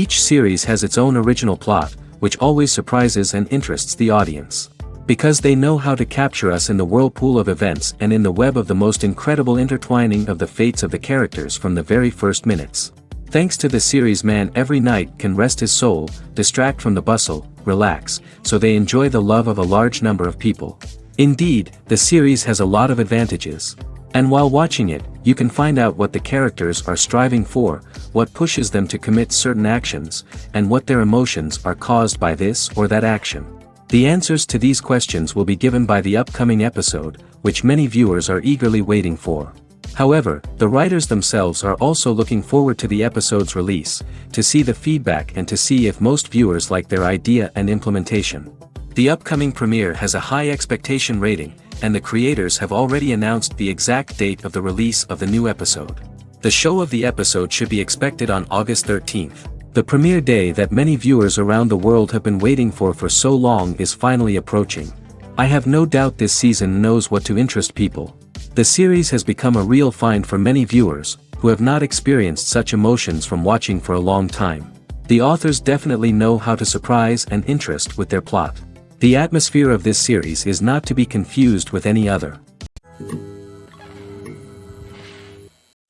Each series has its own original plot, which always surprises and interests the audience. Because they know how to capture us in the whirlpool of events and in the web of the most incredible intertwining of the fates of the characters from the very first minutes. Thanks to the series, man every night can rest his soul, distract from the bustle, relax, so they enjoy the love of a large number of people. Indeed, the series has a lot of advantages. And while watching it, you can find out what the characters are striving for, what pushes them to commit certain actions, and what their emotions are caused by this or that action. The answers to these questions will be given by the upcoming episode, which many viewers are eagerly waiting for. However, the writers themselves are also looking forward to the episode's release, to see the feedback and to see if most viewers like their idea and implementation. The upcoming premiere has a high expectation rating, and the creators have already announced the exact date of the release of the new episode. The show of the episode should be expected on August 13th. The premiere day that many viewers around the world have been waiting for so long is finally approaching. I have no doubt this season knows what to interest people. The series has become a real find for many viewers, who have not experienced such emotions from watching for a long time. The authors definitely know how to surprise and interest with their plot. The atmosphere of this series is not to be confused with any other.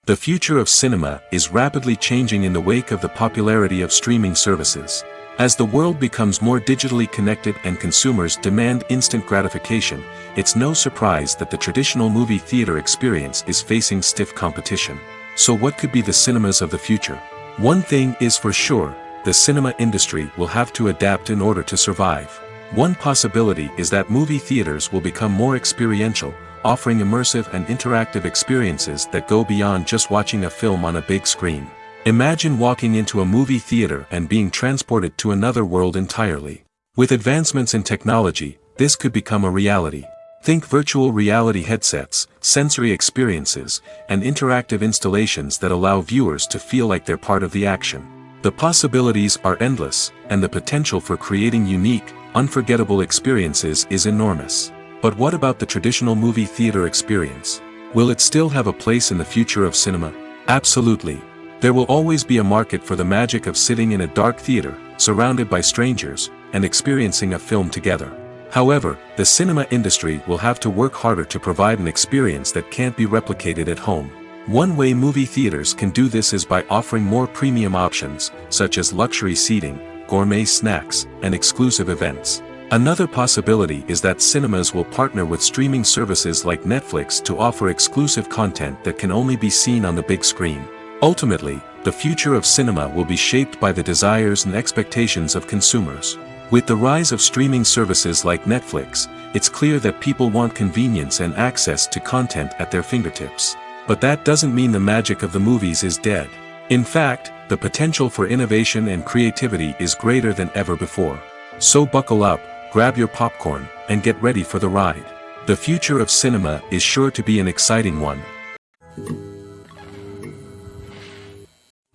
The future of cinema is rapidly changing in the wake of the popularity of streaming services. As the world becomes more digitally connected and consumers demand instant gratification, it's no surprise that the traditional movie theater experience is facing stiff competition. So what could be the cinemas of the future? One thing is for sure, the cinema industry will have to adapt in order to survive. One possibility is that movie theaters will become more experiential, offering immersive and interactive experiences that go beyond just watching a film on a big screen. Imagine walking into a movie theater and being transported to another world entirely. With advancements in technology, this could become a reality. Think virtual reality headsets, sensory experiences, and interactive installations that allow viewers to feel like they're part of the action. The possibilities are endless, and the potential for creating unique, unforgettable experiences is enormous. But what about the traditional movie theater experience? Will it still have a place in the future of cinema? Absolutely. There will always be a market for the magic of sitting in a dark theater, surrounded by strangers, and experiencing a film together. However, the cinema industry will have to work harder to provide an experience that can't be replicated at home. One way movie theaters can do this is by offering more premium options, such as luxury seating, gourmet snacks, and exclusive events. Another possibility is that cinemas will partner with streaming services like Netflix to offer exclusive content that can only be seen on the big screen. Ultimately, the future of cinema will be shaped by the desires and expectations of consumers. With the rise of streaming services like Netflix, it's clear that people want convenience and access to content at their fingertips. But that doesn't mean the magic of the movies is dead. In fact, the potential for innovation and creativity is greater than ever before. So buckle up, grab your popcorn, and get ready for the ride. The future of cinema is sure to be an exciting one.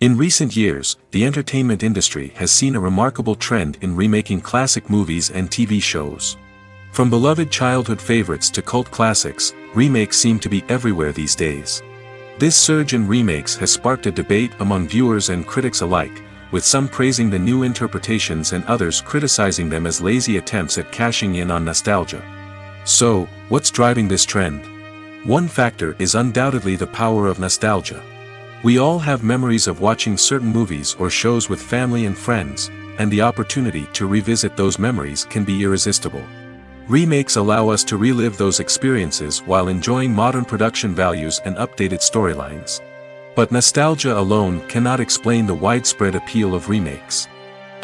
In recent years, the entertainment industry has seen a remarkable trend in remaking classic movies and TV shows. From beloved childhood favorites to cult classics, remakes seem to be everywhere these days. This surge in remakes has sparked a debate among viewers and critics alike, with some praising the new interpretations and others criticizing them as lazy attempts at cashing in on nostalgia. So, what's driving this trend? One factor is undoubtedly the power of nostalgia. We all have memories of watching certain movies or shows with family and friends, and the opportunity to revisit those memories can be irresistible. Remakes allow us to relive those experiences while enjoying modern production values and updated storylines. But nostalgia alone cannot explain the widespread appeal of remakes.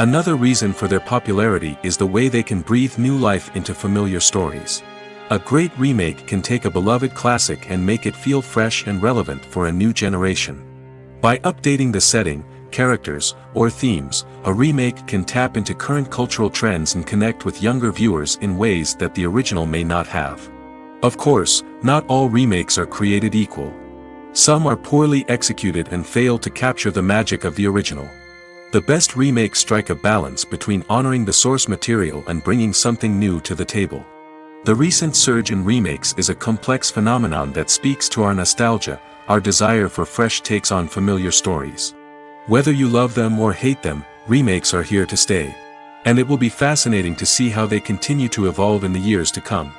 Another reason for their popularity is the way they can breathe new life into familiar stories. A great remake can take a beloved classic and make it feel fresh and relevant for a new generation. By updating the setting, characters, or themes, a remake can tap into current cultural trends and connect with younger viewers in ways that the original may not have. Of course, not all remakes are created equal. Some are poorly executed and fail to capture the magic of the original. The best remakes strike a balance between honoring the source material and bringing something new to the table. The recent surge in remakes is a complex phenomenon that speaks to our nostalgia, our desire for fresh takes on familiar stories. Whether you love them or hate them, remakes are here to stay. And it will be fascinating to see how they continue to evolve in the years to come.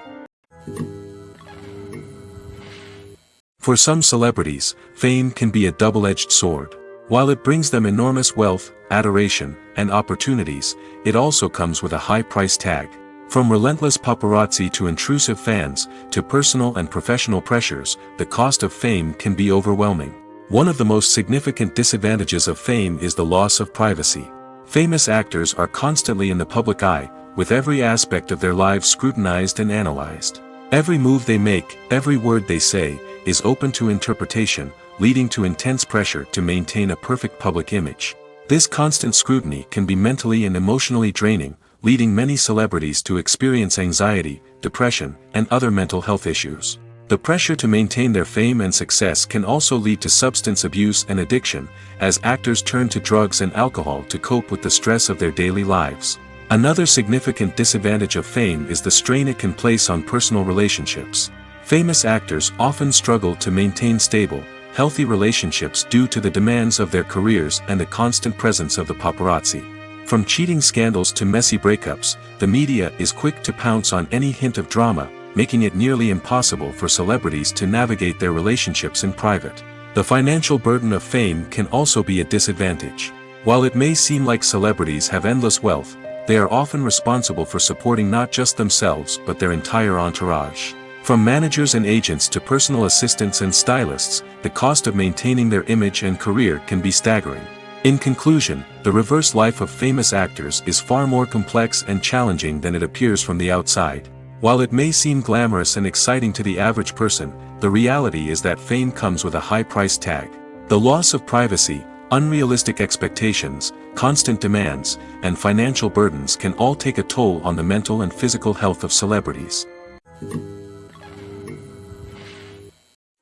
For some celebrities, fame can be a double-edged sword. While it brings them enormous wealth, adoration, and opportunities, it also comes with a high price tag. From relentless paparazzi to intrusive fans, to personal and professional pressures, the cost of fame can be overwhelming. One of the most significant disadvantages of fame is the loss of privacy. Famous actors are constantly in the public eye, with every aspect of their lives scrutinized and analyzed. Every move they make, every word they say, is open to interpretation, leading to intense pressure to maintain a perfect public image. This constant scrutiny can be mentally and emotionally draining, leading many celebrities to experience anxiety, depression, and other mental health issues. The pressure to maintain their fame and success can also lead to substance abuse and addiction, as actors turn to drugs and alcohol to cope with the stress of their daily lives. Another significant disadvantage of fame is the strain it can place on personal relationships. Famous actors often struggle to maintain stable, healthy relationships due to the demands of their careers and the constant presence of the paparazzi. From cheating scandals to messy breakups, the media is quick to pounce on any hint of drama, making it nearly impossible for celebrities to navigate their relationships in private. The financial burden of fame can also be a disadvantage. While it may seem like celebrities have endless wealth, they are often responsible for supporting not just themselves but their entire entourage. From managers and agents to personal assistants and stylists, the cost of maintaining their image and career can be staggering. In conclusion, the reverse life of famous actors is far more complex and challenging than it appears from the outside. While it may seem glamorous and exciting to the average person, the reality is that fame comes with a high price tag. The loss of privacy, unrealistic expectations, constant demands, and financial burdens can all take a toll on the mental and physical health of celebrities.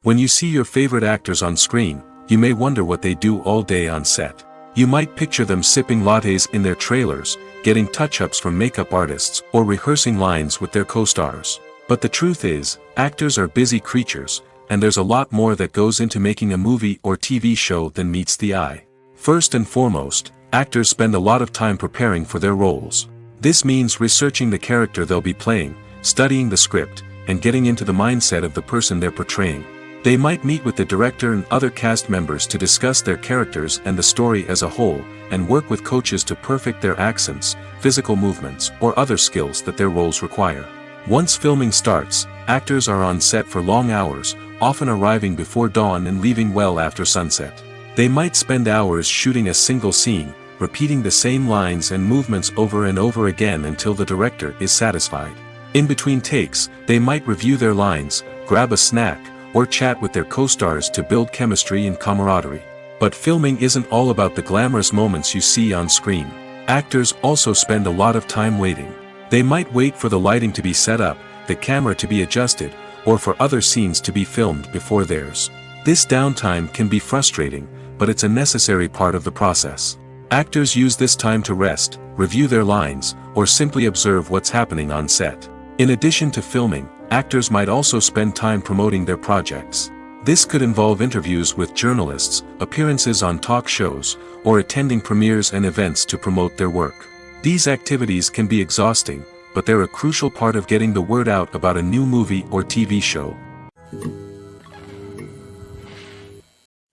When you see your favorite actors on screen, you may wonder what they do all day on set. You might picture them sipping lattes in their trailers, getting touch-ups from makeup artists, or rehearsing lines with their co-stars. But the truth is, actors are busy creatures, and there's a lot more that goes into making a movie or TV show than meets the eye. First and foremost, actors spend a lot of time preparing for their roles. This means researching the character they'll be playing, studying the script, and getting into the mindset of the person they're portraying. They might meet with the director and other cast members to discuss their characters and the story as a whole, and work with coaches to perfect their accents, physical movements, or other skills that their roles require. Once filming starts, actors are on set for long hours, often arriving before dawn and leaving well after sunset. They might spend hours shooting a single scene, repeating the same lines and movements over and over again until the director is satisfied. In between takes, they might review their lines, grab a snack, or chat with their co-stars to build chemistry and camaraderie. But filming isn't all about the glamorous moments you see on screen. Actors also spend a lot of time waiting. They might wait for the lighting to be set up, the camera to be adjusted, or for other scenes to be filmed before theirs. This downtime can be frustrating, but it's a necessary part of the process. Actors use this time to rest, review their lines, or simply observe what's happening on set. In addition to filming, actors might also spend time promoting their projects. This could involve interviews with journalists, appearances on talk shows, or attending premieres and events to promote their work. These activities can be exhausting, but they're a crucial part of getting the word out about a new movie or TV show.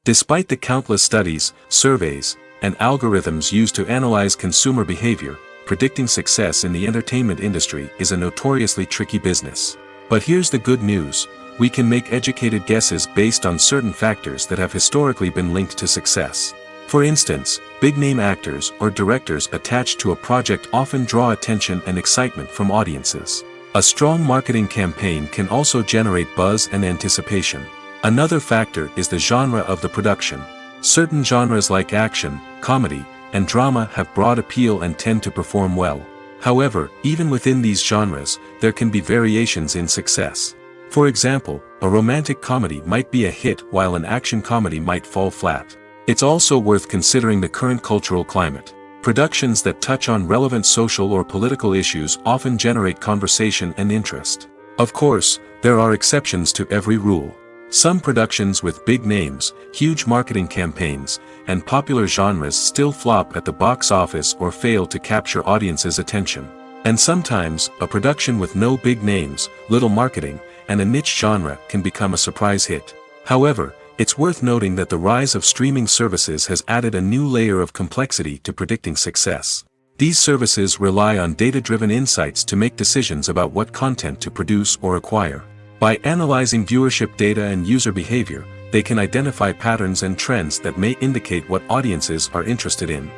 Despite the countless studies, surveys, and algorithms used to analyze consumer behavior, predicting success in the entertainment industry is a notoriously tricky business. But here's the good news: we can make educated guesses based on certain factors that have historically been linked to success. For instance, big-name actors or directors attached to a project often draw attention and excitement from audiences. A strong marketing campaign can also generate buzz and anticipation. Another factor is the genre of the production. Certain genres like action, comedy, and drama have broad appeal and tend to perform well. However, even within these genres, there can be variations in success. For example, a romantic comedy might be a hit while an action comedy might fall flat. It's also worth considering the current cultural climate. Productions that touch on relevant social or political issues often generate conversation and interest. Of course, there are exceptions to every rule. Some productions with big names, huge marketing campaigns, and popular genres still flop at the box office or fail to capture audiences' attention. And sometimes, a production with no big names, little marketing, and a niche genre can become a surprise hit. However, it's worth noting that the rise of streaming services has added a new layer of complexity to predicting success. These services rely on data-driven insights to make decisions about what content to produce or acquire. By analyzing viewership data and user behavior, they can identify patterns and trends that may indicate what audiences are interested in.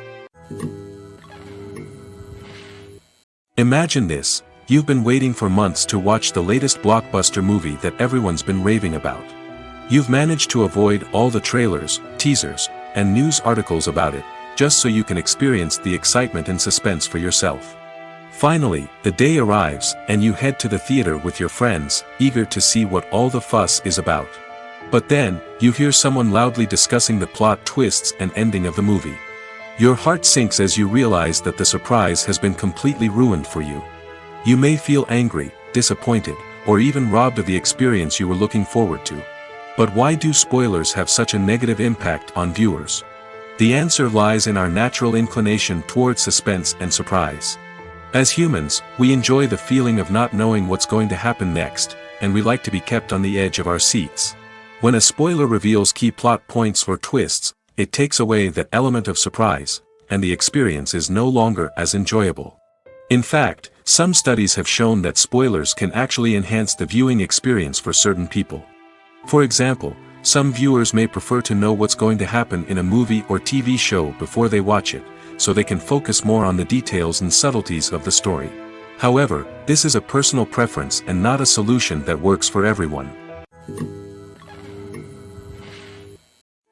Imagine this: you've been waiting for months to watch the latest blockbuster movie that everyone's been raving about. You've managed to avoid all the trailers, teasers, and news articles about it, just so you can experience the excitement and suspense for yourself. Finally, the day arrives, and you head to the theater with your friends, eager to see what all the fuss is about. But then, you hear someone loudly discussing the plot twists and ending of the movie. Your heart sinks as you realize that the surprise has been completely ruined for you. You may feel angry, disappointed, or even robbed of the experience you were looking forward to. But why do spoilers have such a negative impact on viewers? The answer lies in our natural inclination toward suspense and surprise. As humans, we enjoy the feeling of not knowing what's going to happen next, and we like to be kept on the edge of our seats. When a spoiler reveals key plot points or twists, it takes away that element of surprise, and the experience is no longer as enjoyable. In fact, some studies have shown that spoilers can actually enhance the viewing experience for certain people. For example, some viewers may prefer to know what's going to happen in a movie or TV show before they watch it, so they can focus more on the details and subtleties of the story. However, this is a personal preference and not a solution that works for everyone.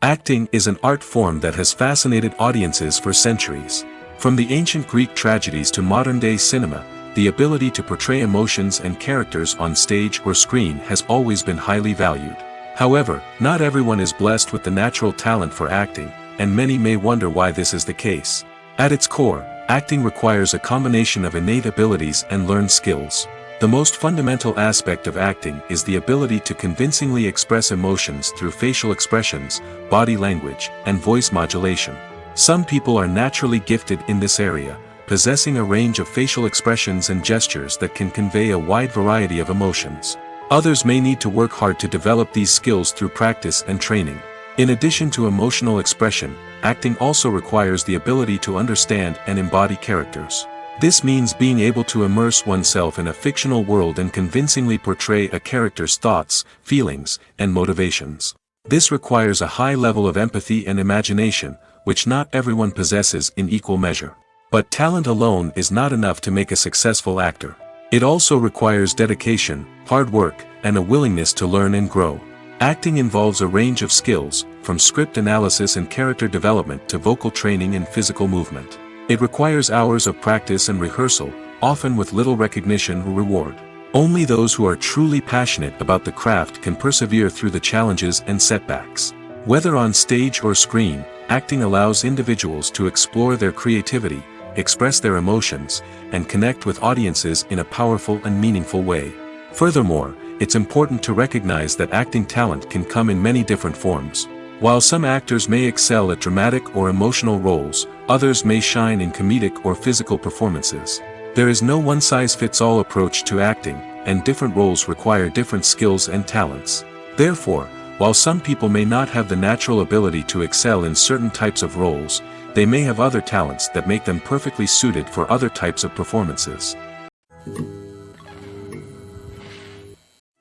Acting is an art form that has fascinated audiences for centuries. From the ancient Greek tragedies to modern-day cinema, the ability to portray emotions and characters on stage or screen has always been highly valued. However, not everyone is blessed with the natural talent for acting, and many may wonder why this is the case. At its core, acting requires a combination of innate abilities and learned skills. The most fundamental aspect of acting is the ability to convincingly express emotions through facial expressions, body language, and voice modulation. Some people are naturally gifted in this area, possessing a range of facial expressions and gestures that can convey a wide variety of emotions. Others may need to work hard to develop these skills through practice and training. In addition to emotional expression, acting also requires the ability to understand and embody characters. This means being able to immerse oneself in a fictional world and convincingly portray a character's thoughts, feelings, and motivations. This requires a high level of empathy and imagination, which not everyone possesses in equal measure. But talent alone is not enough to make a successful actor. It also requires dedication, hard work, and a willingness to learn and grow. Acting involves a range of skills, from script analysis and character development to vocal training and physical movement. It requires hours of practice and rehearsal, often with little recognition or reward. Only those who are truly passionate about the craft can persevere through the challenges and setbacks. Whether on stage or screen, acting allows individuals to explore their creativity, express their emotions, and connect with audiences in a powerful and meaningful way. Furthermore, it's important to recognize that acting talent can come in many different forms. While some actors may excel at dramatic or emotional roles, others may shine in comedic or physical performances. There is no one-size-fits-all approach to acting, and different roles require different skills and talents. Therefore, while some people may not have the natural ability to excel in certain types of roles, they may have other talents that make them perfectly suited for other types of performances.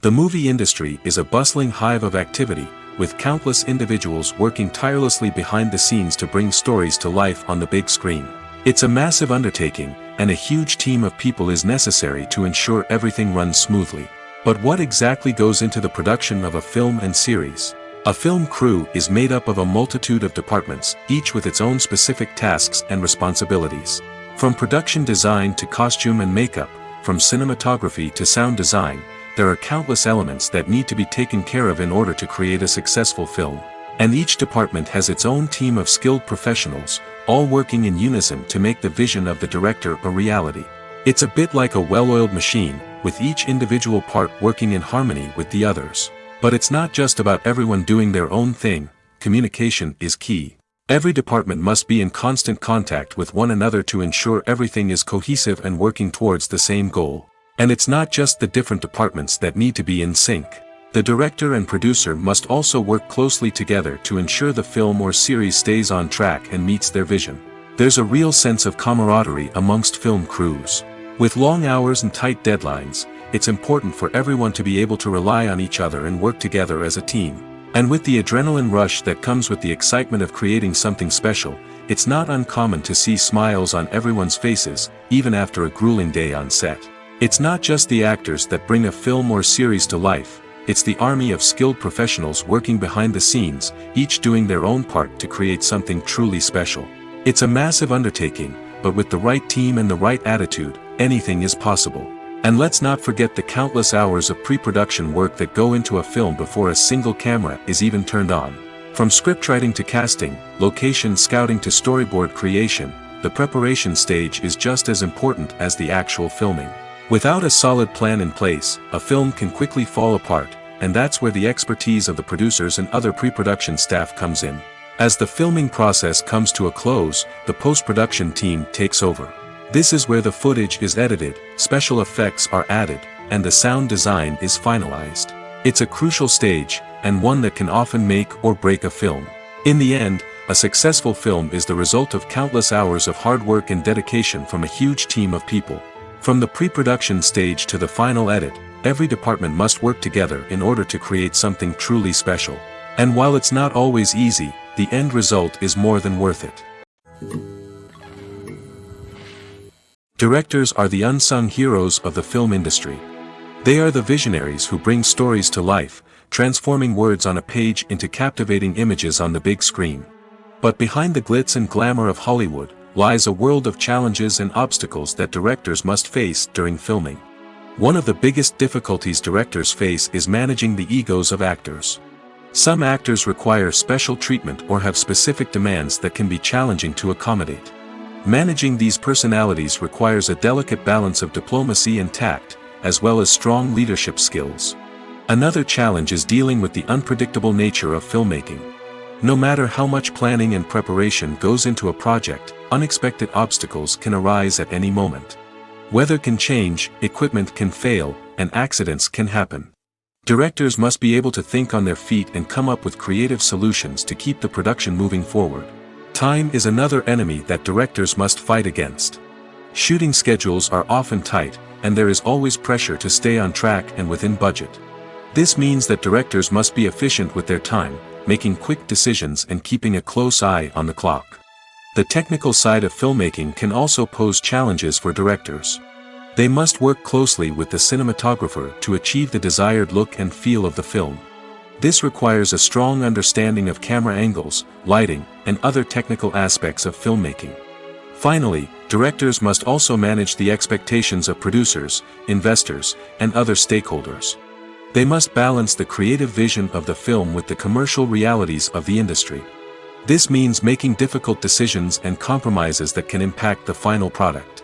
The movie industry is a bustling hive of activity, with countless individuals working tirelessly behind the scenes to bring stories to life on the big screen. It's a massive undertaking, and a huge team of people is necessary to ensure everything runs smoothly. But what exactly goes into the production of a film and series? A film crew is made up of a multitude of departments, each with its own specific tasks and responsibilities. From production design to costume and makeup, from cinematography to sound design, there are countless elements that need to be taken care of in order to create a successful film. And each department has its own team of skilled professionals, all working in unison to make the vision of the director a reality. It's a bit like a well-oiled machine, with each individual part working in harmony with the others. But it's not just about everyone doing their own thing, communication is key. Every department must be in constant contact with one another to ensure everything is cohesive and working towards the same goal. And it's not just the different departments that need to be in sync. The director and producer must also work closely together to ensure the film or series stays on track and meets their vision. There's a real sense of camaraderie amongst film crews. With long hours and tight deadlines, it's important for everyone to be able to rely on each other and work together as a team. And with the adrenaline rush that comes with the excitement of creating something special, it's not uncommon to see smiles on everyone's faces, even after a grueling day on set. It's not just the actors that bring a film or series to life, it's the army of skilled professionals working behind the scenes, each doing their own part to create something truly special. It's a massive undertaking, but with the right team and the right attitude, anything is possible. And let's not forget the countless hours of pre-production work that go into a film before a single camera is even turned on. From scriptwriting to casting, location scouting to storyboard creation, the preparation stage is just as important as the actual filming. Without a solid plan in place, a film can quickly fall apart, and that's where the expertise of the producers and other pre-production staff comes in. As the filming process comes to a close, the post-production team takes over. This is where the footage is edited, special effects are added, and the sound design is finalized. It's a crucial stage, and one that can often make or break a film. In the end, a successful film is the result of countless hours of hard work and dedication from a huge team of people. From the pre-production stage to the final edit, every department must work together in order to create something truly special. And while it's not always easy, the end result is more than worth it. Directors are the unsung heroes of the film industry. They are the visionaries who bring stories to life, transforming words on a page into captivating images on the big screen. But behind the glitz and glamour of Hollywood, lies a world of challenges and obstacles that directors must face during filming. One of the biggest difficulties directors face is managing the egos of actors. Some actors require special treatment or have specific demands that can be challenging to accommodate. Managing these personalities requires a delicate balance of diplomacy and tact, as well as strong leadership skills. Another challenge is dealing with the unpredictable nature of filmmaking. No matter how much planning and preparation goes into a project, unexpected obstacles can arise at any moment. Weather can change, equipment can fail, and accidents can happen. Directors must be able to think on their feet and come up with creative solutions to keep the production moving forward. Time is another enemy that directors must fight against. Shooting schedules are often tight, and there is always pressure to stay on track and within budget. This means that directors must be efficient with their time, making quick decisions and keeping a close eye on the clock. The technical side of filmmaking can also pose challenges for directors. They must work closely with the cinematographer to achieve the desired look and feel of the film. This requires a strong understanding of camera angles, lighting, and other technical aspects of filmmaking. Finally, directors must also manage the expectations of producers, investors, and other stakeholders. They must balance the creative vision of the film with the commercial realities of the industry. This means making difficult decisions and compromises that can impact the final product.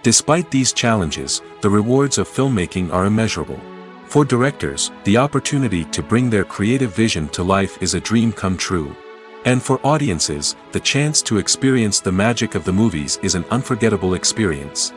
Despite these challenges, the rewards of filmmaking are immeasurable. For directors, the opportunity to bring their creative vision to life is a dream come true. And for audiences, the chance to experience the magic of the movies is an unforgettable experience.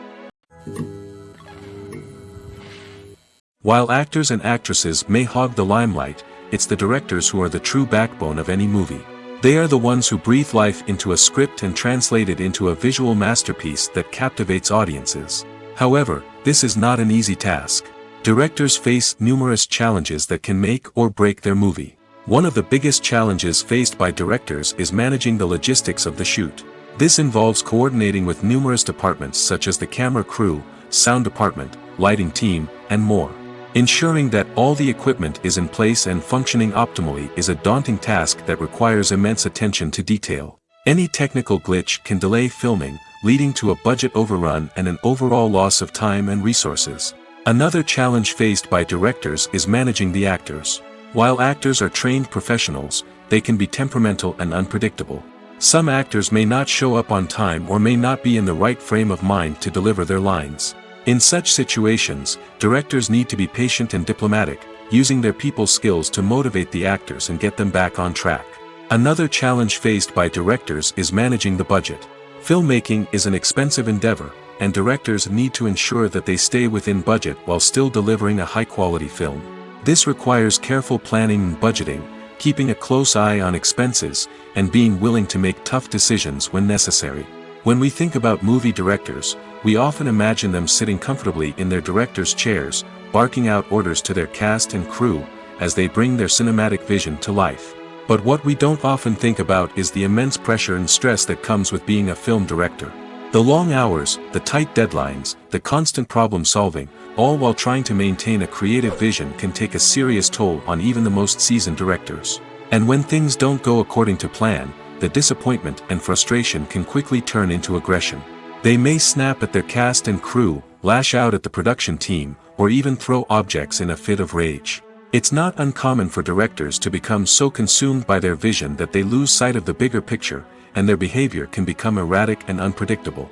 While actors and actresses may hog the limelight, it's the directors who are the true backbone of any movie. They are the ones who breathe life into a script and translate it into a visual masterpiece that captivates audiences. However, this is not an easy task. Directors face numerous challenges that can make or break their movie. One of the biggest challenges faced by directors is managing the logistics of the shoot. This involves coordinating with numerous departments such as the camera crew, sound department, lighting team, and more. Ensuring that all the equipment is in place and functioning optimally is a daunting task that requires immense attention to detail. Any technical glitch can delay filming, leading to a budget overrun and an overall loss of time and resources. Another challenge faced by directors is managing the actors. While actors are trained professionals, they can be temperamental and unpredictable. Some actors may not show up on time or may not be in the right frame of mind to deliver their lines. In such situations, directors need to be patient and diplomatic, using their people skills to motivate the actors and get them back on track. Another challenge faced by directors is managing the budget. Filmmaking is an expensive endeavor, and directors need to ensure that they stay within budget while still delivering a high-quality film. This requires careful planning and budgeting, keeping a close eye on expenses, and being willing to make tough decisions when necessary. When we think about movie directors, we often imagine them sitting comfortably in their director's chairs, barking out orders to their cast and crew, as they bring their cinematic vision to life. But what we don't often think about is the immense pressure and stress that comes with being a film director. The long hours, the tight deadlines, the constant problem solving, all while trying to maintain a creative vision can take a serious toll on even the most seasoned directors. And when things don't go according to plan, the disappointment and frustration can quickly turn into aggression. They may snap at their cast and crew, lash out at the production team, or even throw objects in a fit of rage. It's not uncommon for directors to become so consumed by their vision that they lose sight of the bigger picture, and their behavior can become erratic and unpredictable.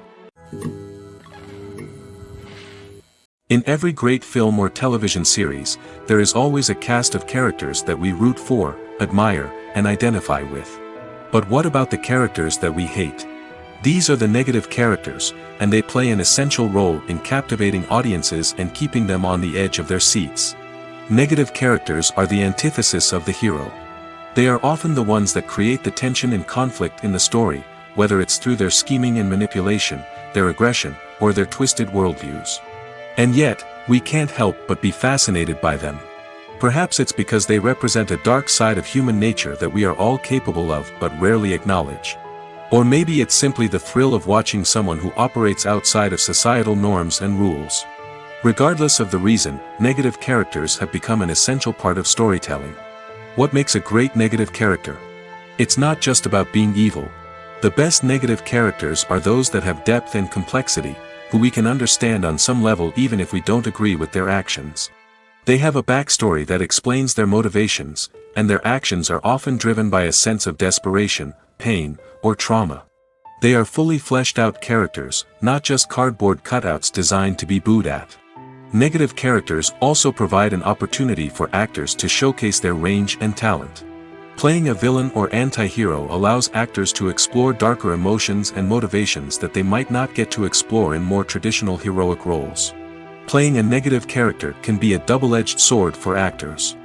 In every great film or television series, there is always a cast of characters that we root for, admire, and identify with. But what about the characters that we hate? These are the negative characters, and they play an essential role in captivating audiences and keeping them on the edge of their seats. Negative characters are the antithesis of the hero. They are often the ones that create the tension and conflict in the story, whether it's through their scheming and manipulation, their aggression, or their twisted worldviews. And yet, we can't help but be fascinated by them. Perhaps it's because they represent a dark side of human nature that we are all capable of but rarely acknowledge. Or maybe it's simply the thrill of watching someone who operates outside of societal norms and rules. Regardless of the reason, negative characters have become an essential part of storytelling. What makes a great negative character? It's not just about being evil. The best negative characters are those that have depth and complexity, who we can understand on some level even if we don't agree with their actions. They have a backstory that explains their motivations, and their actions are often driven by a sense of desperation, pain, or trauma. They are fully fleshed out characters, not just cardboard cutouts designed to be booed at. Negative characters also provide an opportunity for actors to showcase their range and talent. Playing a villain or anti-hero allows actors to explore darker emotions and motivations that they might not get to explore in more traditional heroic roles. Playing a negative character can be a double-edged sword for actors.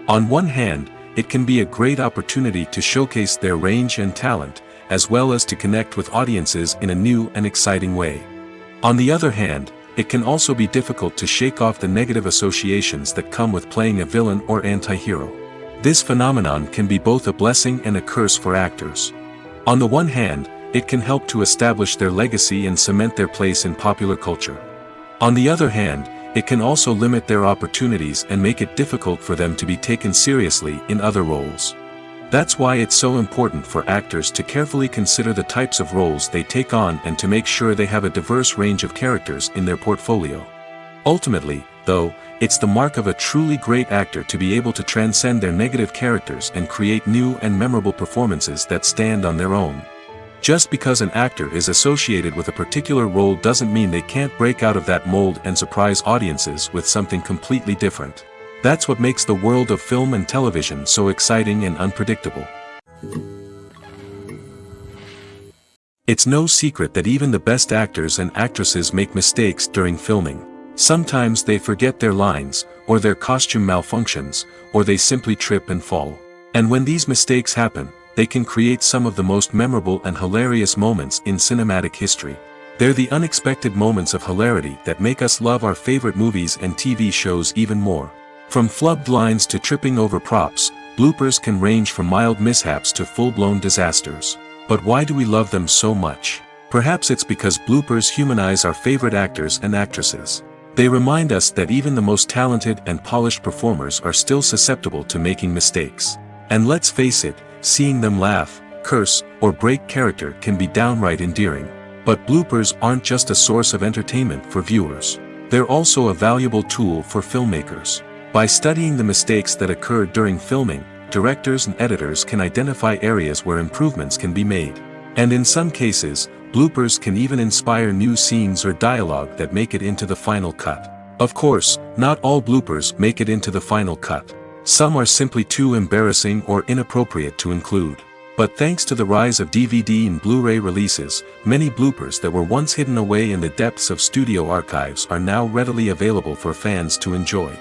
On one hand, it can be a great opportunity to showcase their range and talent, as well as to connect with audiences in a new and exciting way. On the other hand, it can also be difficult to shake off the negative associations that come with playing a villain or anti-hero. This phenomenon can be both a blessing and a curse for actors. On the one hand, it can help to establish their legacy and cement their place in popular culture. On the other hand, it can also limit their opportunities and make it difficult for them to be taken seriously in other roles. That's why it's so important for actors to carefully consider the types of roles they take on and to make sure they have a diverse range of characters in their portfolio. Ultimately, though, it's the mark of a truly great actor to be able to transcend their negative characters and create new and memorable performances that stand on their own. Just because an actor is associated with a particular role doesn't mean they can't break out of that mold and surprise audiences with something completely different. That's what makes the world of film and television so exciting and unpredictable. It's no secret that even the best actors and actresses make mistakes during filming. Sometimes they forget their lines, or their costume malfunctions, or they simply trip and fall. And when these mistakes happen, they can create some of the most memorable and hilarious moments in cinematic history. They're the unexpected moments of hilarity that make us love our favorite movies and TV shows even more. From flubbed lines to tripping over props, bloopers can range from mild mishaps to full-blown disasters. But why do we love them so much? Perhaps it's because bloopers humanize our favorite actors and actresses. They remind us that even the most talented and polished performers are still susceptible to making mistakes. And let's face it, seeing them laugh, curse, or break character can be downright endearing. But bloopers aren't just a source of entertainment for viewers. They're also a valuable tool for filmmakers. By studying the mistakes that occurred during filming, directors and editors can identify areas where improvements can be made. And in some cases, bloopers can even inspire new scenes or dialogue that make it into the final cut. Of course, not all bloopers make it into the final cut. Some are simply too embarrassing or inappropriate to include. But thanks to the rise of DVD and Blu-ray releases, many bloopers that were once hidden away in the depths of studio archives are now readily available for fans to enjoy.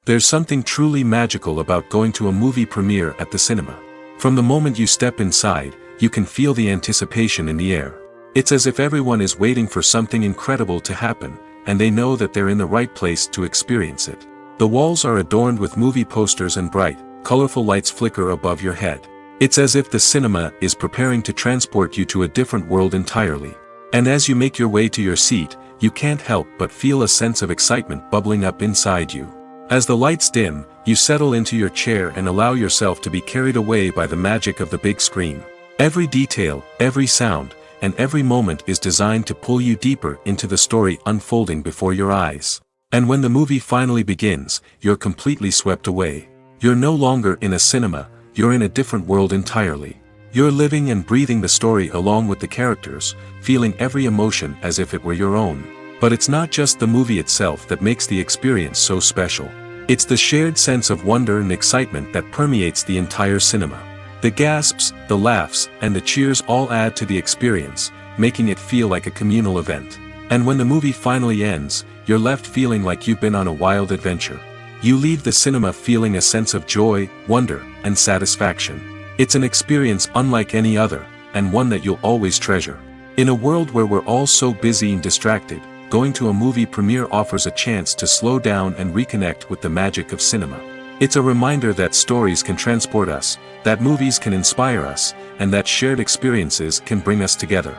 There's something truly magical about going to a movie premiere at the cinema. From the moment you step inside, you can feel the anticipation in the air. It's as if everyone is waiting for something incredible to happen, and they know that they're in the right place to experience it. The walls are adorned with movie posters and bright, colorful lights flicker above your head. It's as if the cinema is preparing to transport you to a different world entirely. And as you make your way to your seat, you can't help but feel a sense of excitement bubbling up inside you. As the lights dim, you settle into your chair and allow yourself to be carried away by the magic of the big screen. Every detail, every sound, and every moment is designed to pull you deeper into the story unfolding before your eyes. And when the movie finally begins, you're completely swept away. You're no longer in a cinema, you're in a different world entirely. You're living and breathing the story along with the characters, feeling every emotion as if it were your own. But it's not just the movie itself that makes the experience so special. It's the shared sense of wonder and excitement that permeates the entire cinema. The gasps, the laughs, and the cheers all add to the experience, making it feel like a communal event. And when the movie finally ends, you're left feeling like you've been on a wild adventure. You leave the cinema feeling a sense of joy, wonder, and satisfaction. It's an experience unlike any other, and one that you'll always treasure. In a world where we're all so busy and distracted, going to a movie premiere offers a chance to slow down and reconnect with the magic of cinema. It's a reminder that stories can transport us, that movies can inspire us, and that shared experiences can bring us together.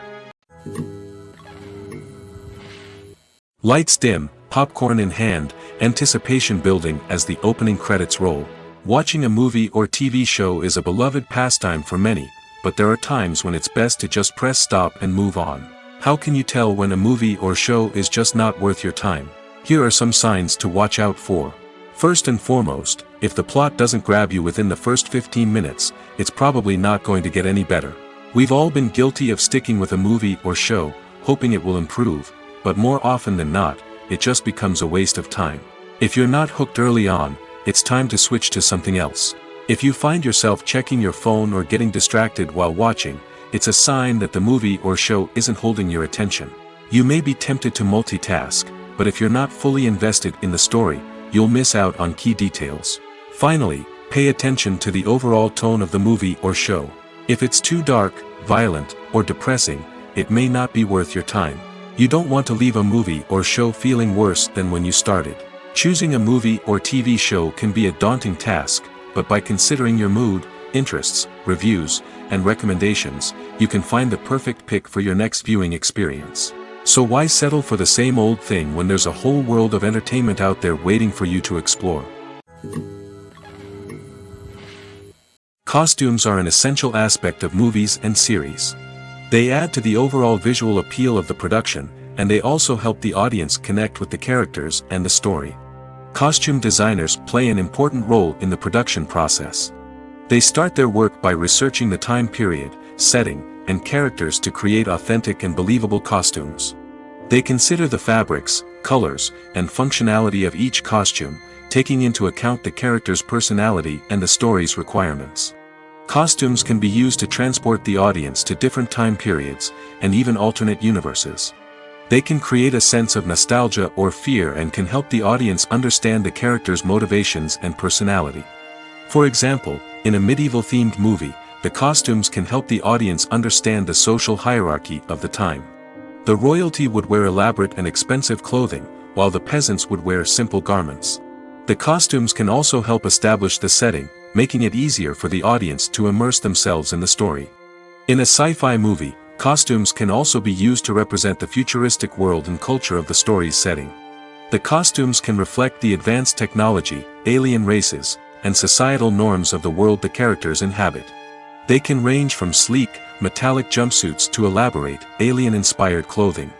Lights dim, popcorn in hand, anticipation building as the opening credits roll. Watching a movie or TV show is a beloved pastime for many, but there are times when it's best to just press stop and move on. How can you tell when a movie or show is just not worth your time? Here are some signs to watch out for. First and foremost, if the plot doesn't grab you within the first 15 minutes, it's probably not going to get any better. We've all been guilty of sticking with a movie or show, hoping it will improve, but more often than not, it just becomes a waste of time. If you're not hooked early on, it's time to switch to something else. If you find yourself checking your phone or getting distracted while watching, it's a sign that the movie or show isn't holding your attention. You may be tempted to multitask, but if you're not fully invested in the story, you'll miss out on key details. Finally, pay attention to the overall tone of the movie or show. If it's too dark, violent, or depressing, it may not be worth your time. You don't want to leave a movie or show feeling worse than when you started. Choosing a movie or TV show can be a daunting task, but by considering your mood, interests, reviews, and recommendations, you can find the perfect pick for your next viewing experience. So why settle for the same old thing when there's a whole world of entertainment out there waiting for you to explore? Costumes are an essential aspect of movies and series. They add to the overall visual appeal of the production, and they also help the audience connect with the characters and the story. Costume designers play an important role in the production process. They start their work by researching the time period, setting, and characters to create authentic and believable costumes. They consider the fabrics, colors, and functionality of each costume, taking into account the character's personality and the story's requirements. Costumes can be used to transport the audience to different time periods, and even alternate universes. They can create a sense of nostalgia or fear and can help the audience understand the character's motivations and personality. For example, in a medieval-themed movie, the costumes can help the audience understand the social hierarchy of the time. The royalty would wear elaborate and expensive clothing, while the peasants would wear simple garments. The costumes can also help establish the setting, making it easier for the audience to immerse themselves in the story. In a sci-fi movie, costumes can also be used to represent the futuristic world and culture of the story's setting. The costumes can reflect the advanced technology, alien races, and societal norms of the world the characters inhabit. They can range from sleek, metallic jumpsuits to elaborate, alien-inspired clothing.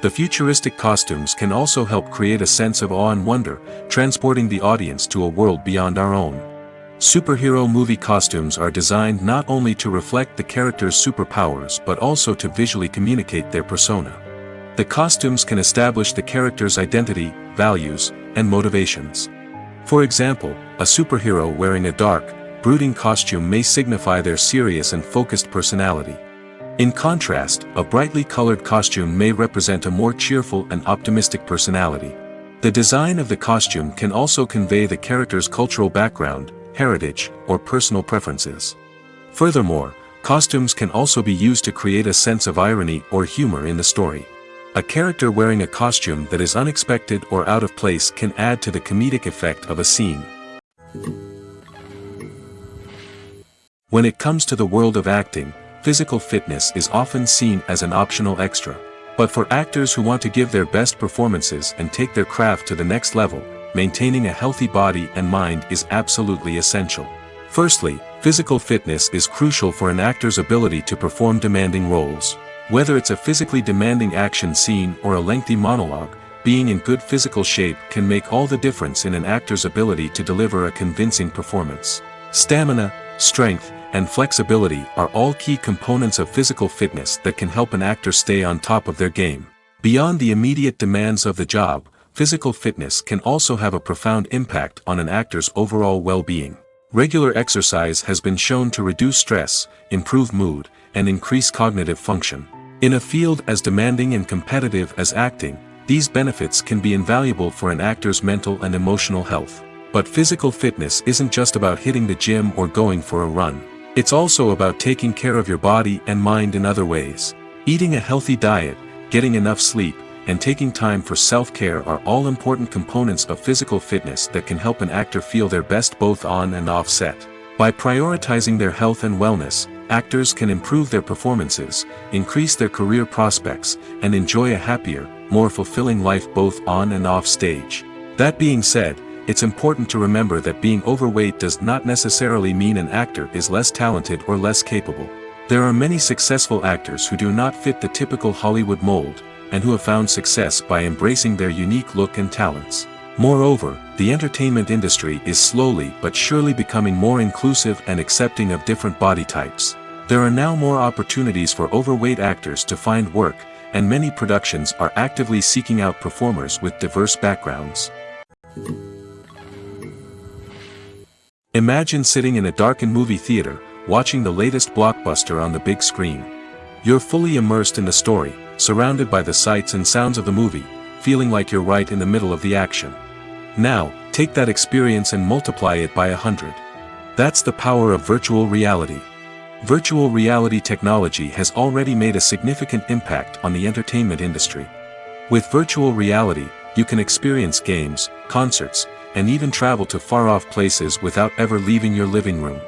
The futuristic costumes can also help create a sense of awe and wonder, transporting the audience to a world beyond our own. Superhero movie costumes are designed not only to reflect the character's superpowers but also to visually communicate their persona. The costumes can establish the character's identity, values, and motivations. For example, a superhero wearing a dark, brooding costume may signify their serious and focused personality. In contrast, a brightly colored costume may represent a more cheerful and optimistic personality. The design of the costume can also convey the character's cultural background, heritage, or personal preferences. Furthermore, costumes can also be used to create a sense of irony or humor in the story. A character wearing a costume that is unexpected or out of place can add to the comedic effect of a scene. When it comes to the world of acting, physical fitness is often seen as an optional extra. But for actors who want to give their best performances and take their craft to the next level, maintaining a healthy body and mind is absolutely essential. Firstly, physical fitness is crucial for an actor's ability to perform demanding roles. Whether it's a physically demanding action scene or a lengthy monologue, being in good physical shape can make all the difference in an actor's ability to deliver a convincing performance. Stamina, strength, and flexibility are all key components of physical fitness that can help an actor stay on top of their game. Beyond the immediate demands of the job, physical fitness can also have a profound impact on an actor's overall well-being. Regular exercise has been shown to reduce stress, improve mood, and increase cognitive function. In a field as demanding and competitive as acting, these benefits can be invaluable for an actor's mental and emotional health. But physical fitness isn't just about hitting the gym or going for a run. It's also about taking care of your body and mind in other ways. Eating a healthy diet, getting enough sleep, and taking time for self-care are all important components of physical fitness that can help an actor feel their best both on and off set. By prioritizing their health and wellness, actors can improve their performances, increase their career prospects, and enjoy a happier, more fulfilling life both on and off stage. That being said, it's important to remember that being overweight does not necessarily mean an actor is less talented or less capable. There are many successful actors who do not fit the typical Hollywood mold, and who have found success by embracing their unique look and talents. Moreover, the entertainment industry is slowly but surely becoming more inclusive and accepting of different body types. There are now more opportunities for overweight actors to find work, and many productions are actively seeking out performers with diverse backgrounds. Imagine sitting in a darkened movie theater, watching the latest blockbuster on the big screen. You're fully immersed in the story, surrounded by the sights and sounds of the movie, feeling like you're right in the middle of the action. Now, take that experience and multiply it by 100. That's the power of virtual reality. Virtual reality technology has already made a significant impact on the entertainment industry. With virtual reality, you can experience games, concerts, and even travel to far-off places without ever leaving your living room.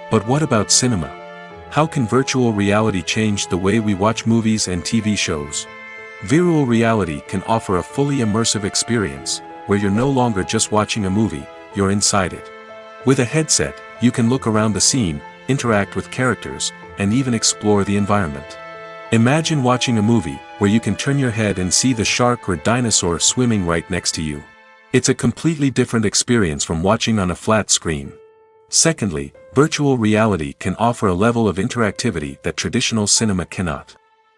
But what about cinema? How can virtual reality change the way we watch movies and TV shows? Virtual reality can offer a fully immersive experience, where you're no longer just watching a movie, you're inside it. With a headset, you can look around the scene, interact with characters, and even explore the environment. Imagine watching a movie, where you can turn your head and see the shark or dinosaur swimming right next to you. It's a completely different experience from watching on a flat screen. Secondly, virtual reality can offer a level of interactivity that traditional cinema cannot.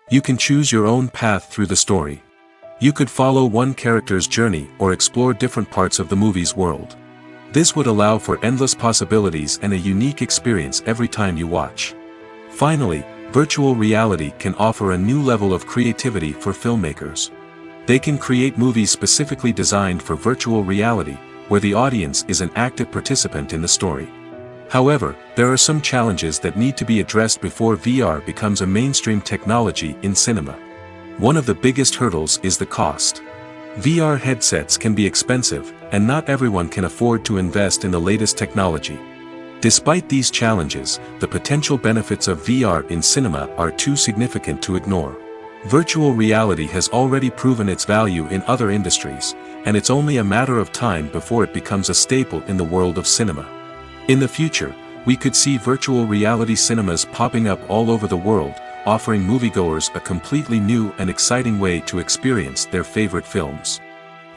You can choose your own path through the story. You could follow one character's journey or explore different parts of the movie's world. This would allow for endless possibilities and a unique experience every time you watch. Finally, virtual reality can offer a new level of creativity for filmmakers. They can create movies specifically designed for virtual reality, where the audience is an active participant in the story. However, there are some challenges that need to be addressed before VR becomes a mainstream technology in cinema. One of the biggest hurdles is the cost. VR headsets can be expensive, and not everyone can afford to invest in the latest technology. Despite these challenges, the potential benefits of VR in cinema are too significant to ignore. Virtual reality has already proven its value in other industries, and it's only a matter of time before it becomes a staple in the world of cinema. In the future, we could see virtual reality cinemas popping up all over the world, offering moviegoers a completely new and exciting way to experience their favorite films.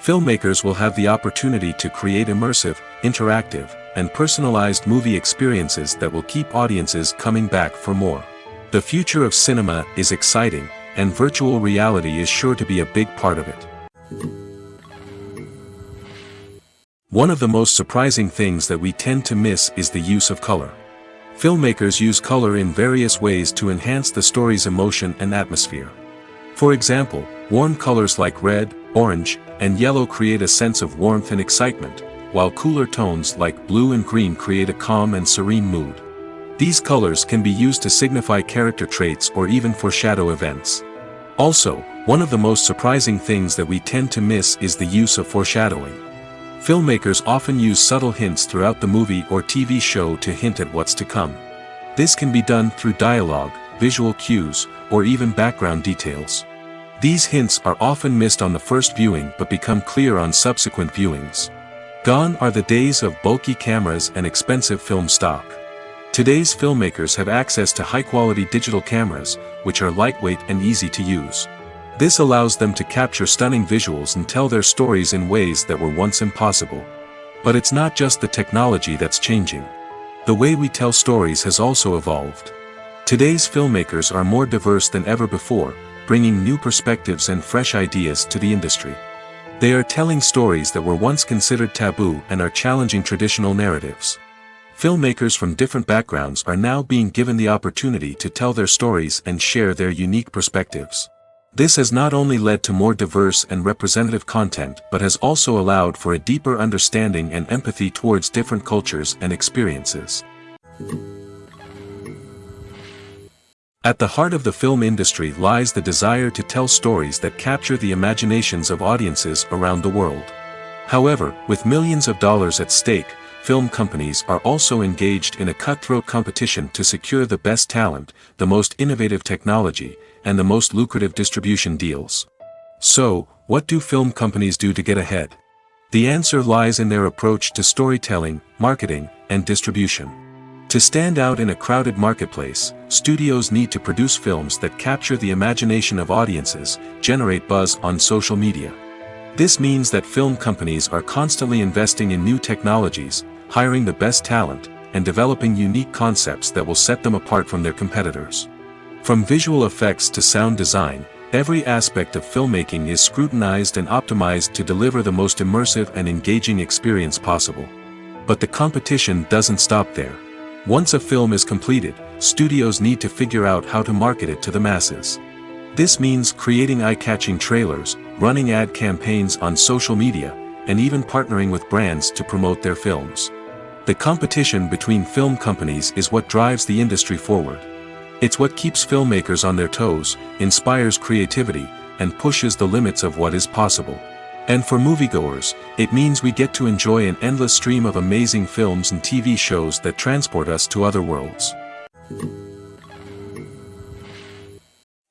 Filmmakers will have the opportunity to create immersive, interactive, and personalized movie experiences that will keep audiences coming back for more. The future of cinema is exciting, and virtual reality is sure to be a big part of it. One of the most surprising things that we tend to miss is the use of color. Filmmakers use color in various ways to enhance the story's emotion and atmosphere. For example, warm colors like red, orange, and yellow create a sense of warmth and excitement, while cooler tones like blue and green create a calm and serene mood. These colors can be used to signify character traits or even foreshadow events. Also, one of the most surprising things that we tend to miss is the use of foreshadowing. Filmmakers often use subtle hints throughout the movie or TV show to hint at what's to come. This can be done through dialogue, visual cues, or even background details. These hints are often missed on the first viewing but become clear on subsequent viewings. Gone are the days of bulky cameras and expensive film stock. Today's filmmakers have access to high-quality digital cameras, which are lightweight and easy to use. This allows them to capture stunning visuals and tell their stories in ways that were once impossible. But it's not just the technology that's changing. The way we tell stories has also evolved. Today's filmmakers are more diverse than ever before, bringing new perspectives and fresh ideas to the industry. They are telling stories that were once considered taboo and are challenging traditional narratives. Filmmakers from different backgrounds are now being given the opportunity to tell their stories and share their unique perspectives. This has not only led to more diverse and representative content but has also allowed for a deeper understanding and empathy towards different cultures and experiences. At the heart of the film industry lies the desire to tell stories that capture the imaginations of audiences around the world. However, with millions of dollars at stake, film companies are also engaged in a cutthroat competition to secure the best talent, the most innovative technology, and the most lucrative distribution deals. So, what do film companies do to get ahead? The answer lies in their approach to storytelling, marketing, and distribution. To stand out in a crowded marketplace, studios need to produce films that capture the imagination of audiences, generate buzz on social media. This means that film companies are constantly investing in new technologies, hiring the best talent, and developing unique concepts that will set them apart from their competitors. From visual effects to sound design, every aspect of filmmaking is scrutinized and optimized to deliver the most immersive and engaging experience possible. But the competition doesn't stop there. Once a film is completed, studios need to figure out how to market it to the masses. This means creating eye-catching trailers, running ad campaigns on social media, and even partnering with brands to promote their films. The competition between film companies is what drives the industry forward. It's what keeps filmmakers on their toes, inspires creativity, and pushes the limits of what is possible. And for moviegoers, it means we get to enjoy an endless stream of amazing films and TV shows that transport us to other worlds.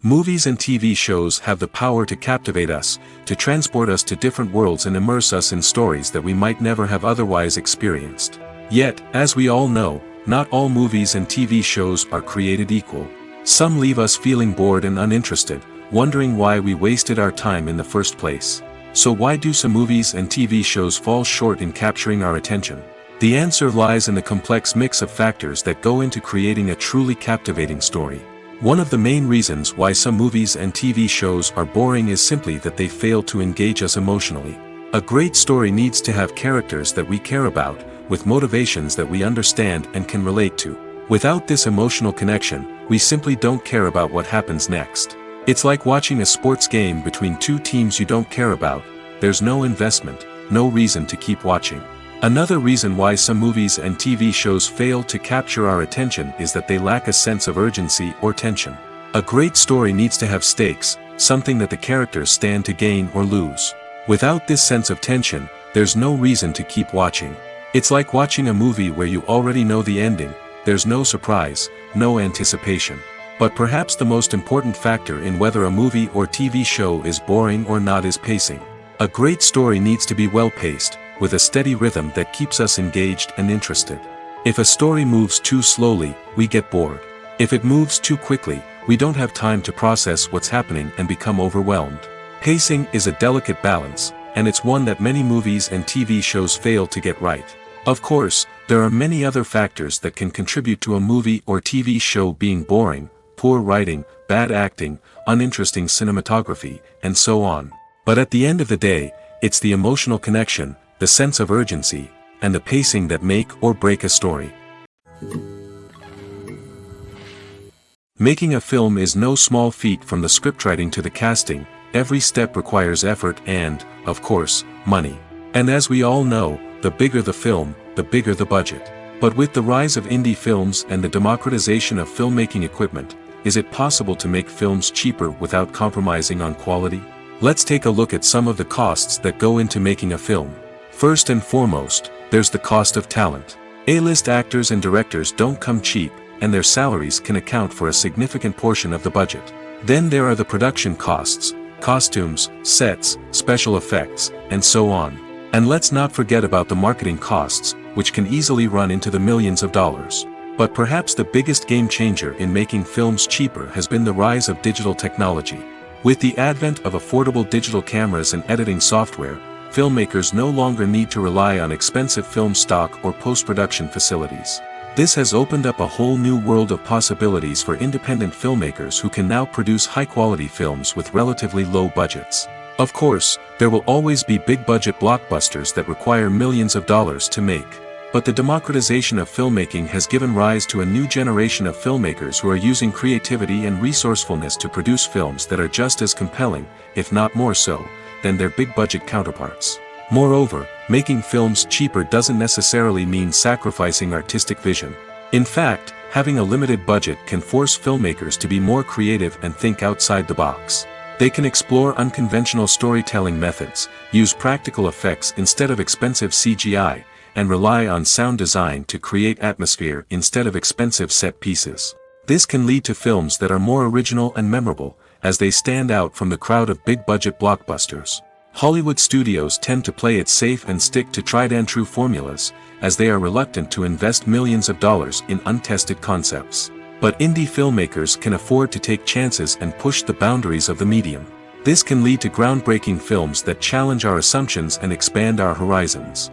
Movies and TV shows have the power to captivate us, to transport us to different worlds and immerse us in stories that we might never have otherwise experienced. Yet, as we all know, not all movies and TV shows are created equal. Some leave us feeling bored and uninterested, wondering why we wasted our time in the first place. So why do some movies and TV shows fall short in capturing our attention? The answer lies in the complex mix of factors that go into creating a truly captivating story. One of the main reasons why some movies and TV shows are boring is simply that they fail to engage us emotionally. A great story needs to have characters that we care about, with motivations that we understand and can relate to. Without this emotional connection, we simply don't care about what happens next. It's like watching a sports game between two teams you don't care about. There's no investment, no reason to keep watching. Another reason why some movies and TV shows fail to capture our attention is that they lack a sense of urgency or tension. A great story needs to have stakes, something that the characters stand to gain or lose. Without this sense of tension, there's no reason to keep watching. It's like watching a movie where you already know the ending. There's no surprise, no anticipation. But perhaps the most important factor in whether a movie or TV show is boring or not is pacing. A great story needs to be well-paced, with a steady rhythm that keeps us engaged and interested. If a story moves too slowly, we get bored. If it moves too quickly, we don't have time to process what's happening and become overwhelmed. Pacing is a delicate balance, and it's one that many movies and TV shows fail to get right. Of course, there are many other factors that can contribute to a movie or TV show being boring. poor writing, bad acting, uninteresting cinematography, and so on. But at the end of the day, it's the emotional connection, the sense of urgency, and the pacing that make or break a story. Making a film is no small feat. From the scriptwriting to the casting, every step requires effort and, of course, money. And as we all know, the bigger the film, the bigger the budget. But with the rise of indie films and the democratization of filmmaking equipment, is it possible to make films cheaper without compromising on quality? Let's take a look at some of the costs that go into making a film. First and foremost, there's the cost of talent. A-list actors and directors don't come cheap, and their salaries can account for a significant portion of the budget. Then there are the production costs, costumes, sets, special effects, and so on. And let's not forget about the marketing costs, which can easily run into the millions of dollars. But perhaps the biggest game changer in making films cheaper has been the rise of digital technology. With the advent of affordable digital cameras and editing software, filmmakers no longer need to rely on expensive film stock or post-production facilities. This has opened up a whole new world of possibilities for independent filmmakers who can now produce high-quality films with relatively low budgets. Of course, there will always be big-budget blockbusters that require millions of dollars to make. But the democratization of filmmaking has given rise to a new generation of filmmakers who are using creativity and resourcefulness to produce films that are just as compelling, if not more so, than their big-budget counterparts. Moreover, making films cheaper doesn't necessarily mean sacrificing artistic vision. In fact, having a limited budget can force filmmakers to be more creative and think outside the box. They can explore unconventional storytelling methods, use practical effects instead of expensive CGI, and rely on sound design to create atmosphere instead of expensive set pieces. This can lead to films that are more original and memorable, as they stand out from the crowd of big-budget blockbusters. Hollywood studios tend to play it safe and stick to tried-and-true formulas, as they are reluctant to invest millions of dollars in untested concepts. But indie filmmakers can afford to take chances and push the boundaries of the medium. This can lead to groundbreaking films that challenge our assumptions and expand our horizons.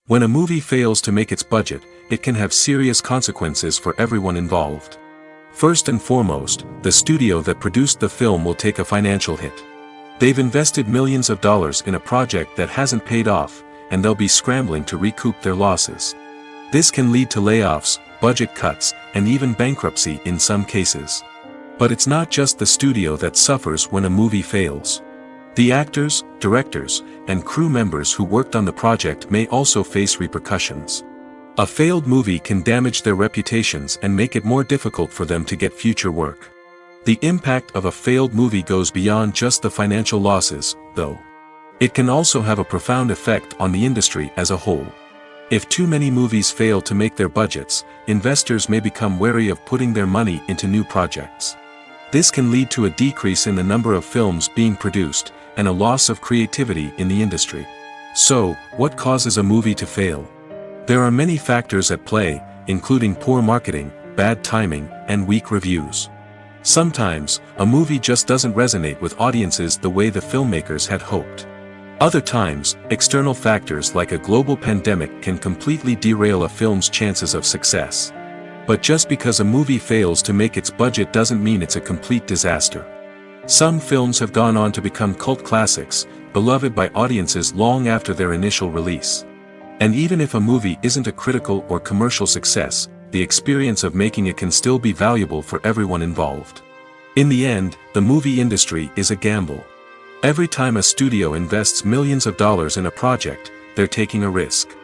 When a movie fails to make its budget, it can have serious consequences for everyone involved. First and foremost, the studio that produced the film will take a financial hit. They've invested millions of dollars in a project that hasn't paid off, and they'll be scrambling to recoup their losses. This can lead to layoffs, budget cuts, and even bankruptcy in some cases. But it's not just the studio that suffers when a movie fails. The actors, directors, and crew members who worked on the project may also face repercussions. A failed movie can damage their reputations and make it more difficult for them to get future work. The impact of a failed movie goes beyond just the financial losses, though. It can also have a profound effect on the industry as a whole. If too many movies fail to make their budgets, investors may become wary of putting their money into new projects. This can lead to a decrease in the number of films being produced, and a loss of creativity in the industry. So, what causes a movie to fail? There are many factors at play, including poor marketing, bad timing, and weak reviews. Sometimes, a movie just doesn't resonate with audiences the way the filmmakers had hoped. Other times, external factors like a global pandemic can completely derail a film's chances of success. But just because a movie fails to make its budget doesn't mean it's a complete disaster. Some films have gone on to become cult classics, beloved by audiences long after their initial release. And even if a movie isn't a critical or commercial success, the experience of making it can still be valuable for everyone involved. In the end, the movie industry is a gamble. Every time a studio invests millions of dollars in a project, they're taking a risk.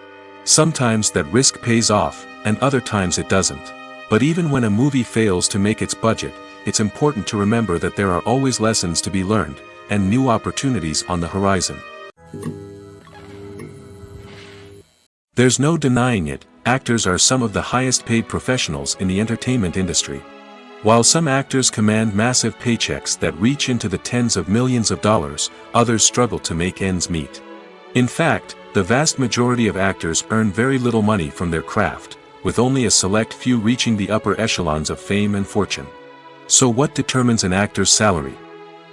Sometimes that risk pays off, and other times it doesn't. But even when a movie fails to make its budget, it's important to remember that there are always lessons to be learned, and new opportunities on the horizon. There's no denying it, actors are some of the highest paid professionals in the entertainment industry. While some actors command massive paychecks that reach into the tens of millions of dollars, others struggle to make ends meet. In fact, the vast majority of actors earn very little money from their craft, with only a select few reaching the upper echelons of fame and fortune. So what determines an actor's salary?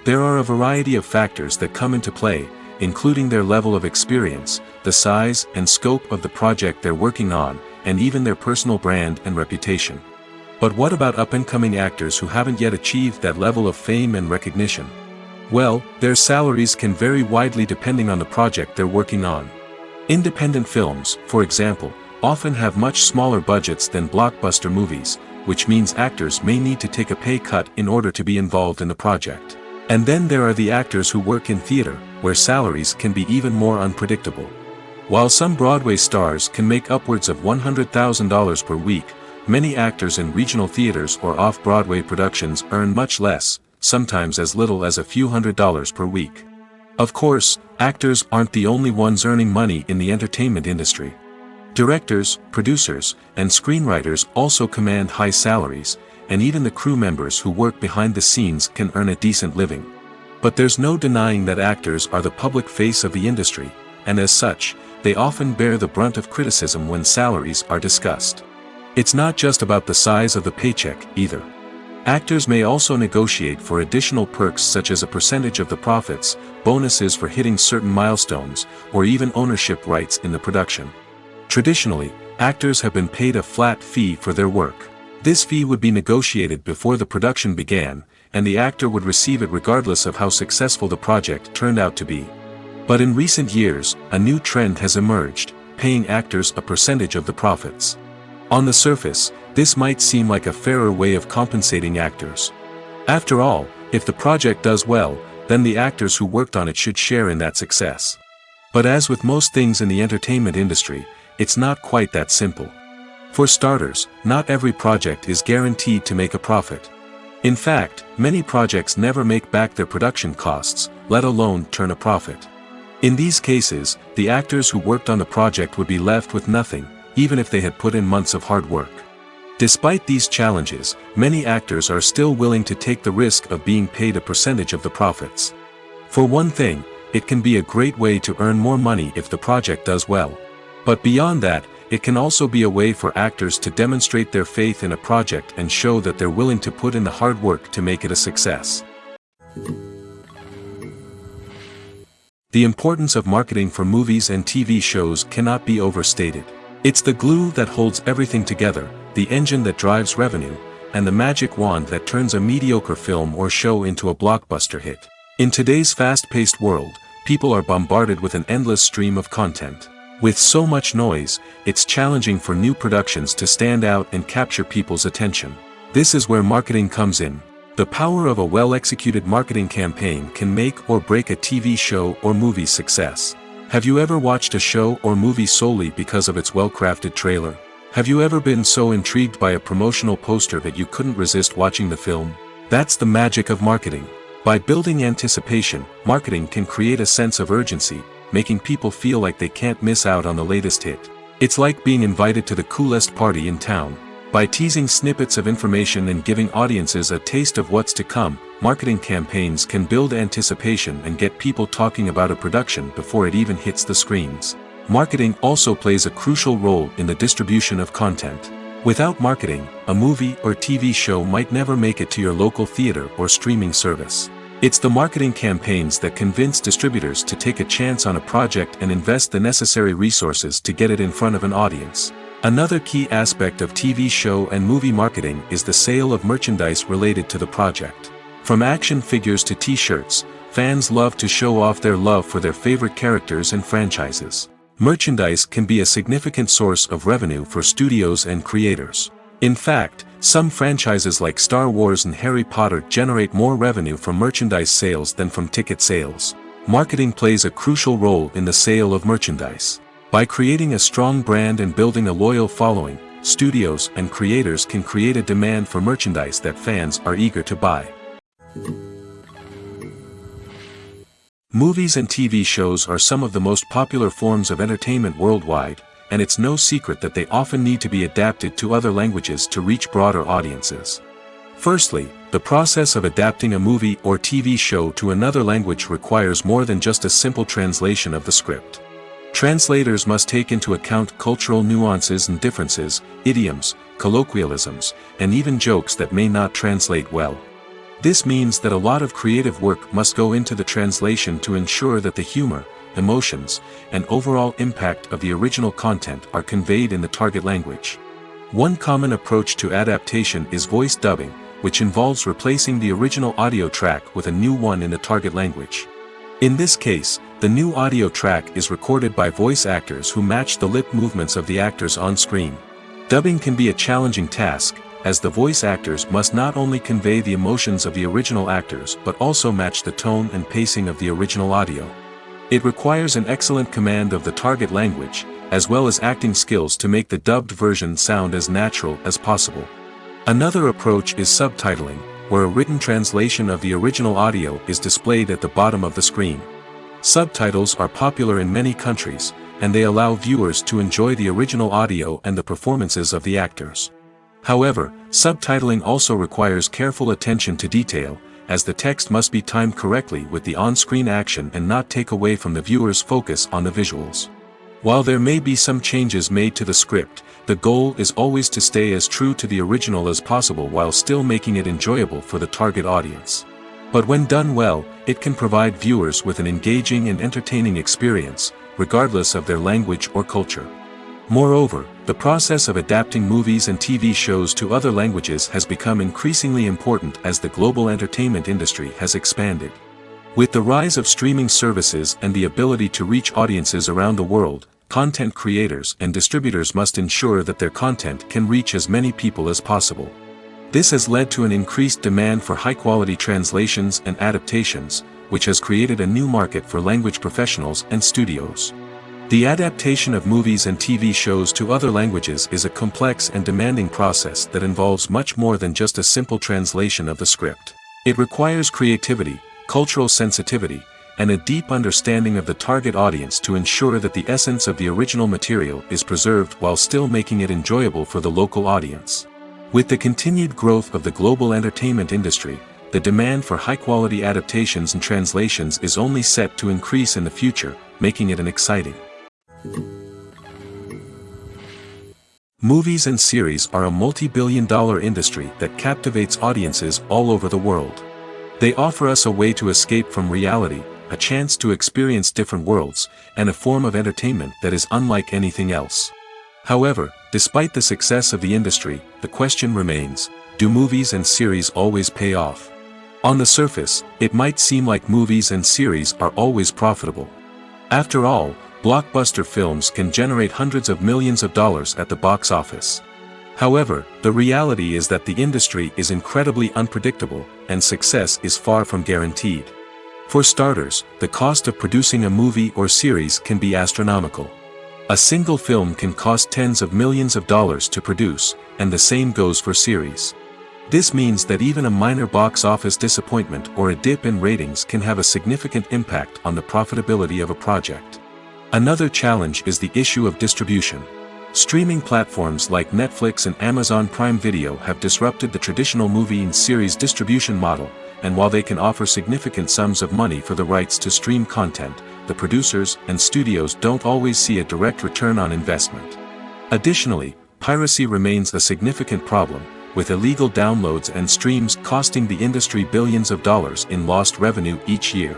There are a variety of factors that come into play, including their level of experience, the size and scope of the project they're working on, and even their personal brand and reputation. But what about up-and-coming actors who haven't yet achieved that level of fame and recognition? Well, their salaries can vary widely depending on the project they're working on. Independent films, for example, often have much smaller budgets than blockbuster movies, which means actors may need to take a pay cut in order to be involved in the project. And then there are the actors who work in theater, where salaries can be even more unpredictable. While some Broadway stars can make upwards of $100,000 per week, many actors in regional theaters or off-Broadway productions earn much less, sometimes as little as a few $100s per week. Of course, actors aren't the only ones earning money in the entertainment industry. Directors, producers, and screenwriters also command high salaries, and even the crew members who work behind the scenes can earn a decent living. But there's no denying that actors are the public face of the industry, and as such, they often bear the brunt of criticism when salaries are discussed. It's not just about the size of the paycheck, either. Actors may also negotiate for additional perks such as a percentage of the profits, bonuses for hitting certain milestones, or even ownership rights in the production. Traditionally, actors have been paid a flat fee for their work. This fee would be negotiated before the production began, and the actor would receive it regardless of how successful the project turned out to be. But in recent years, a new trend has emerged, paying actors a percentage of the profits. On the surface, this might seem like a fairer way of compensating actors. After all, if the project does well, then the actors who worked on it should share in that success. But as with most things in the entertainment industry, it's not quite that simple. For starters, not every project is guaranteed to make a profit. In fact, many projects never make back their production costs, let alone turn a profit. In these cases, the actors who worked on the project would be left with nothing, even if they had put in months of hard work. Despite these challenges, many actors are still willing to take the risk of being paid a percentage of the profits. For one thing, it can be a great way to earn more money if the project does well. But beyond that, it can also be a way for actors to demonstrate their faith in a project and show that they're willing to put in the hard work to make it a success. The importance of marketing for movies and TV shows cannot be overstated. It's the glue that holds everything together, the engine that drives revenue, and the magic wand that turns a mediocre film or show into a blockbuster hit. In today's fast-paced world, people are bombarded with an endless stream of content. With so much noise, it's challenging for new productions to stand out and capture people's attention. This is where marketing comes in. The power of a well-executed marketing campaign can make or break a TV show or movie's success. Have you ever watched a show or movie solely because of its well-crafted trailer? Have you ever been so intrigued by a promotional poster that you couldn't resist watching the film? That's the magic of marketing. By building anticipation, marketing can create a sense of urgency, making people feel like they can't miss out on the latest hit. It's like being invited to the coolest party in town. By teasing snippets of information and giving audiences a taste of what's to come, marketing campaigns can build anticipation and get people talking about a production before it even hits the screens. Marketing also plays a crucial role in the distribution of content. Without marketing, a movie or TV show might never make it to your local theater or streaming service. It's the marketing campaigns that convince distributors to take a chance on a project and invest the necessary resources to get it in front of an audience. Another key aspect of TV show and movie marketing is the sale of merchandise related to the project. From action figures to t-shirts, fans love to show off their love for their favorite characters and franchises. Merchandise can be a significant source of revenue for studios and creators. In fact, some franchises like Star Wars and Harry Potter generate more revenue from merchandise sales than from ticket sales. Marketing plays a crucial role in the sale of merchandise. By creating a strong brand and building a loyal following, studios and creators can create a demand for merchandise that fans are eager to buy. Movies and TV shows are some of the most popular forms of entertainment worldwide, and it's no secret that they often need to be adapted to other languages to reach broader audiences. Firstly, the process of adapting a movie or TV show to another language requires more than just a simple translation of the script. Translators must take into account cultural nuances and differences, idioms, colloquialisms, and even jokes that may not translate well. This means that a lot of creative work must go into the translation to ensure that the humor, emotions, and overall impact of the original content are conveyed in the target language. One common approach to adaptation is voice dubbing, which involves replacing the original audio track with a new one in the target language. In this case, the new audio track is recorded by voice actors who match the lip movements of the actors on screen. Dubbing can be a challenging task, as the voice actors must not only convey the emotions of the original actors but also match the tone and pacing of the original audio. It requires an excellent command of the target language, as well as acting skills to make the dubbed version sound as natural as possible. Another approach is subtitling, where a written translation of the original audio is displayed at the bottom of the screen. Subtitles are popular in many countries, and they allow viewers to enjoy the original audio and the performances of the actors. However, subtitling also requires careful attention to detail, as the text must be timed correctly with the on-screen action and not take away from the viewer's focus on the visuals. While there may be some changes made to the script, the goal is always to stay as true to the original as possible while still making it enjoyable for the target audience. But when done well, it can provide viewers with an engaging and entertaining experience, regardless of their language or culture. Moreover, the process of adapting movies and TV shows to other languages has become increasingly important as the global entertainment industry has expanded. With the rise of streaming services and the ability to reach audiences around the world, content creators and distributors must ensure that their content can reach as many people as possible. This has led to an increased demand for high-quality translations and adaptations, which has created a new market for language professionals and studios. The adaptation of movies and TV shows to other languages is a complex and demanding process that involves much more than just a simple translation of the script. It requires creativity, cultural sensitivity, and a deep understanding of the target audience to ensure that the essence of the original material is preserved while still making it enjoyable for the local audience. With the continued growth of the global entertainment industry, the demand for high-quality adaptations and translations is only set to increase in the future, making it an exciting. Movies and series are a multi-billion-dollar industry that captivates audiences all over the world. They offer us a way to escape from reality, a chance to experience different worlds, and a form of entertainment that is unlike anything else. However, despite the success of the industry, the question remains, do movies and series always pay off? On the surface, it might seem like movies and series are always profitable. After all, blockbuster films can generate hundreds of millions of dollars at the box office. However, the reality is that the industry is incredibly unpredictable, and success is far from guaranteed. For starters, the cost of producing a movie or series can be astronomical. A single film can cost tens of millions of dollars to produce, and the same goes for series. This means that even a minor box office disappointment or a dip in ratings can have a significant impact on the profitability of a project. Another challenge is the issue of distribution. Streaming platforms like Netflix and Amazon Prime Video have disrupted the traditional movie and series distribution model, and while they can offer significant sums of money for the rights to stream content, the producers and studios don't always see a direct return on investment. Additionally, piracy remains a significant problem, with illegal downloads and streams costing the industry billions of dollars in lost revenue each year.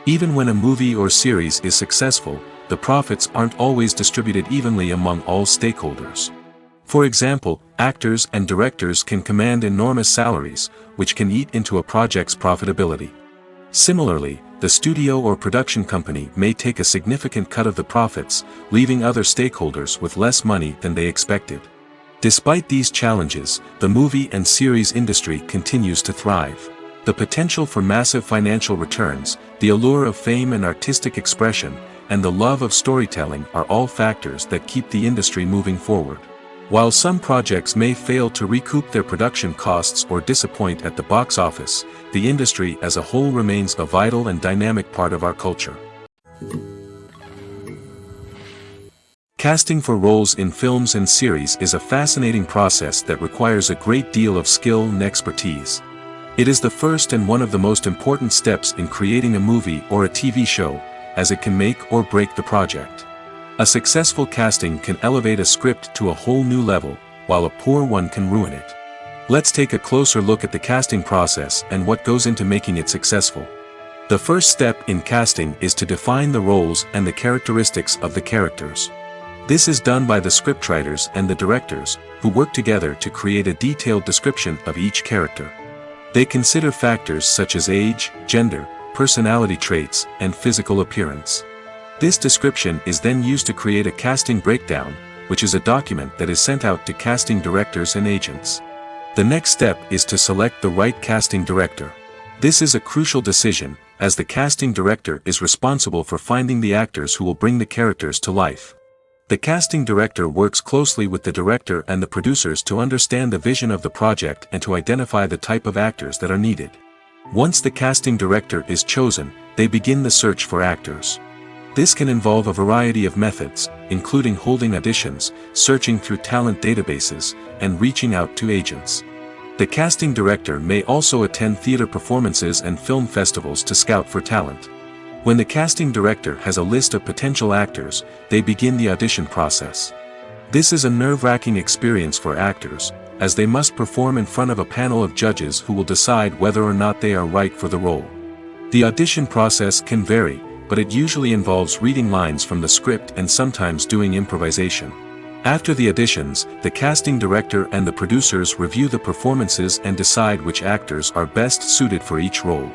Even when a movie or series is successful, the profits aren't always distributed evenly among all stakeholders. For example, actors and directors can command enormous salaries, which can eat into a project's profitability. Similarly, the studio or production company may take a significant cut of the profits, leaving other stakeholders with less money than they expected. Despite these challenges, the movie and series industry continues to thrive. The potential for massive financial returns, the allure of fame and artistic expression, and the love of storytelling are all factors that keep the industry moving forward. While some projects may fail to recoup their production costs or disappoint at the box office, the industry as a whole remains a vital and dynamic part of our culture. Casting for roles in films and series is a fascinating process that requires a great deal of skill and expertise. It is the first and one of the most important steps in creating a movie or a TV show, as it can make or break the project. A successful casting can elevate a script to a whole new level, while a poor one can ruin it. Let's take a closer look at the casting process and what goes into making it successful. The first step in casting is to define the roles and the characteristics of the characters. This is done by the scriptwriters and the directors, who work together to create a detailed description of each character. They consider factors such as age, gender, personality traits, and physical appearance. This description is then used to create a casting breakdown, which is a document that is sent out to casting directors and agents. The next step is to select the right casting director. This is a crucial decision, as the casting director is responsible for finding the actors who will bring the characters to life. The casting director works closely with the director and the producers to understand the vision of the project and to identify the type of actors that are needed. Once the casting director is chosen, they begin the search for actors. This can involve a variety of methods, including holding auditions, searching through talent databases, and reaching out to agents. The casting director may also attend theater performances and film festivals to scout for talent. When the casting director has a list of potential actors, they begin the audition process. This is a nerve-wracking experience for actors, as they must perform in front of a panel of judges who will decide whether or not they are right for the role. The audition process can vary, but it usually involves reading lines from the script and sometimes doing improvisation. After the auditions, the casting director and the producers review the performances and decide which actors are best suited for each role.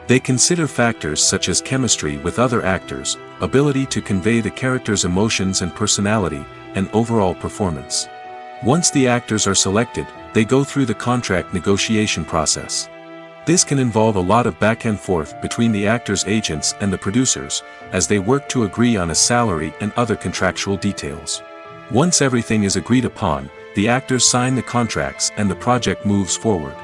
They consider factors such as chemistry with other actors, ability to convey the character's emotions and personality, and overall performance. Once the actors are selected, they go through the contract negotiation process. This can involve a lot of back and forth between the actors' agents and the producers, as they work to agree on a salary and other contractual details. Once everything is agreed upon, the actors sign the contracts and the project moves forward.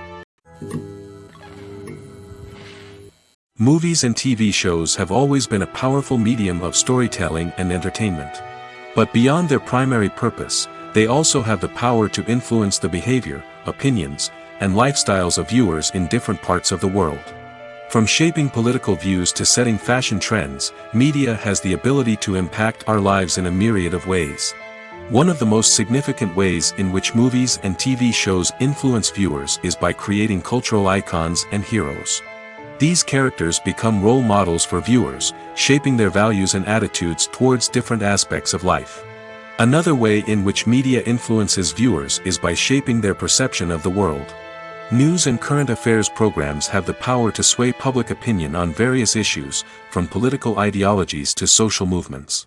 Movies and TV shows have always been a powerful medium of storytelling and entertainment. But beyond their primary purpose, they also have the power to influence the behavior, opinions, and lifestyles of viewers in different parts of the world. From shaping political views to setting fashion trends, media has the ability to impact our lives in a myriad of ways. One of the most significant ways in which movies and TV shows influence viewers is by creating cultural icons and heroes. These characters become role models for viewers, shaping their values and attitudes towards different aspects of life. Another way in which media influences viewers is by shaping their perception of the world. News and current affairs programs have the power to sway public opinion on various issues, from political ideologies to social movements.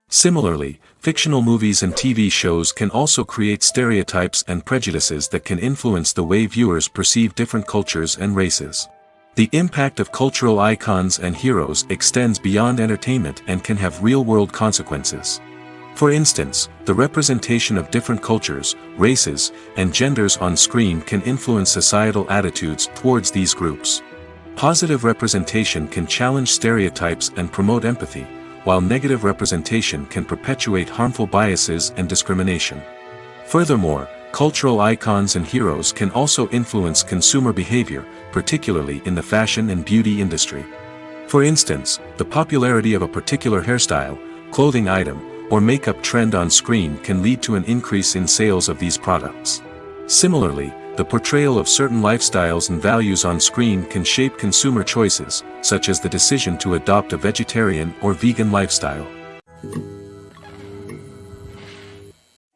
Similarly, fictional movies and TV shows can also create stereotypes and prejudices that can influence the way viewers perceive different cultures and races. The impact of cultural icons and heroes extends beyond entertainment and can have real-world consequences. For instance, the representation of different cultures, races, and genders on screen can influence societal attitudes towards these groups. Positive representation can challenge stereotypes and promote empathy, while negative representation can perpetuate harmful biases and discrimination. Furthermore, cultural icons and heroes can also influence consumer behavior, particularly in the fashion and beauty industry. For instance, the popularity of a particular hairstyle, clothing item, or makeup trend on screen can lead to an increase in sales of these products. Similarly, the portrayal of certain lifestyles and values on screen can shape consumer choices, such as the decision to adopt a vegetarian or vegan lifestyle.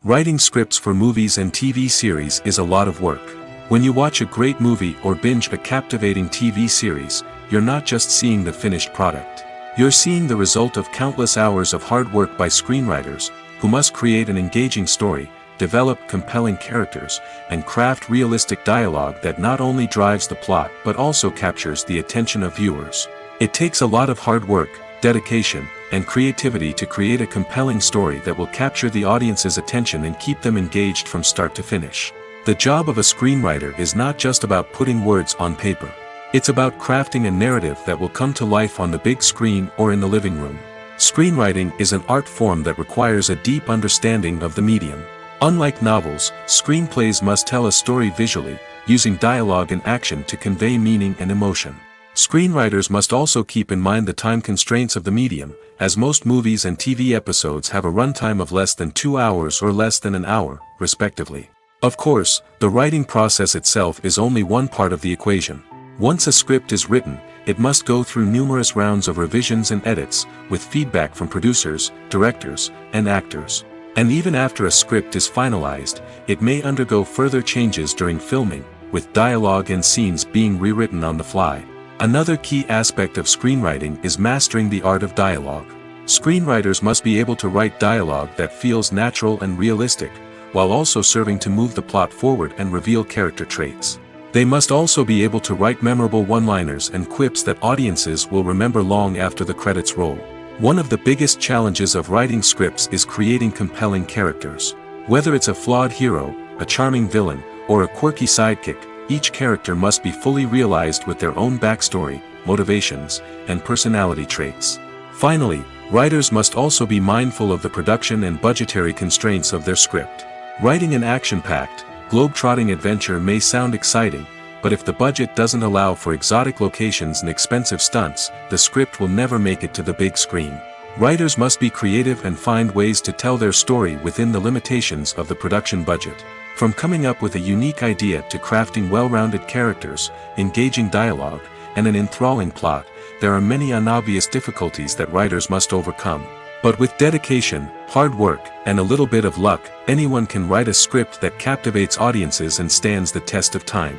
Writing scripts for movies and TV series is a lot of work. When you watch a great movie or binge a captivating TV series, you're not just seeing the finished product. You're seeing the result of countless hours of hard work by screenwriters, who must create an engaging story, develop compelling characters, and craft realistic dialogue that not only drives the plot but also captures the attention of viewers. It takes a lot of hard work, dedication, and creativity to create a compelling story that will capture the audience's attention and keep them engaged from start to finish. The job of a screenwriter is not just about putting words on paper. It's about crafting a narrative that will come to life on the big screen or in the living room. Screenwriting is an art form that requires a deep understanding of the medium. Unlike novels, screenplays must tell a story visually, using dialogue and action to convey meaning and emotion. Screenwriters must also keep in mind the time constraints of the medium, as most movies and TV episodes have a runtime of less than 2 hours or less than an hour, respectively. Of course, the writing process itself is only one part of the equation. Once a script is written, it must go through numerous rounds of revisions and edits, with feedback from producers, directors, and actors. And even after a script is finalized, it may undergo further changes during filming, with dialogue and scenes being rewritten on the fly. Another key aspect of screenwriting is mastering the art of dialogue. Screenwriters must be able to write dialogue that feels natural and realistic, while also serving to move the plot forward and reveal character traits. They must also be able to write memorable one-liners and quips that audiences will remember long after the credits roll. One of the biggest challenges of writing scripts is creating compelling characters. Whether it's a flawed hero, a charming villain, or a quirky sidekick, each character must be fully realized with their own backstory, motivations, and personality traits. Finally, writers must also be mindful of the production and budgetary constraints of their script. Writing an action-packed, globe-trotting adventure may sound exciting, but if the budget doesn't allow for exotic locations and expensive stunts, the script will never make it to the big screen. Writers must be creative and find ways to tell their story within the limitations of the production budget. From coming up with a unique idea to crafting well-rounded characters, engaging dialogue, and an enthralling plot, there are many unobvious difficulties that writers must overcome. But with dedication, hard work, and a little bit of luck, anyone can write a script that captivates audiences and stands the test of time.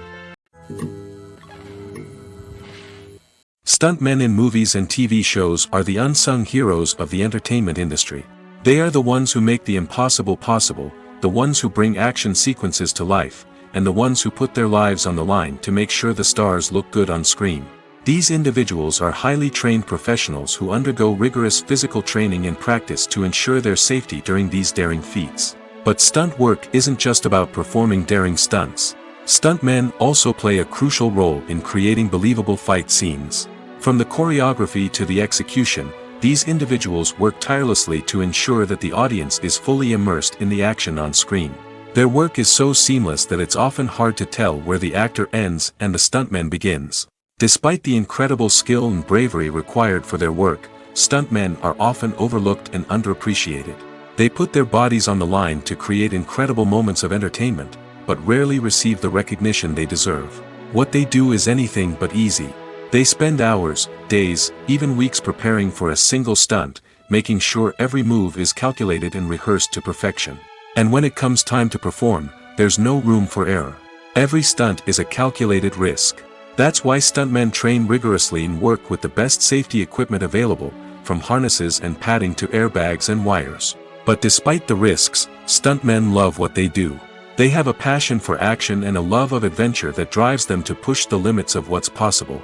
Stuntmen in movies and TV shows are the unsung heroes of the entertainment industry. They are the ones who make the impossible possible, the ones who bring action sequences to life, and the ones who put their lives on the line to make sure the stars look good on screen. These individuals are highly trained professionals who undergo rigorous physical training and practice to ensure their safety during these daring feats. But stunt work isn't just about performing daring stunts. Stuntmen also play a crucial role in creating believable fight scenes. From the choreography to the execution, these individuals work tirelessly to ensure that the audience is fully immersed in the action on screen. Their work is so seamless that it's often hard to tell where the actor ends and the stuntman begins. Despite the incredible skill and bravery required for their work, stuntmen are often overlooked and underappreciated. They put their bodies on the line to create incredible moments of entertainment, but rarely receive the recognition they deserve. What they do is anything but easy. They spend hours, days, even weeks preparing for a single stunt, making sure every move is calculated and rehearsed to perfection. And when it comes time to perform, there's no room for error. Every stunt is a calculated risk. That's why stuntmen train rigorously and work with the best safety equipment available, from harnesses and padding to airbags and wires. But despite the risks, stuntmen love what they do. They have a passion for action and a love of adventure that drives them to push the limits of what's possible.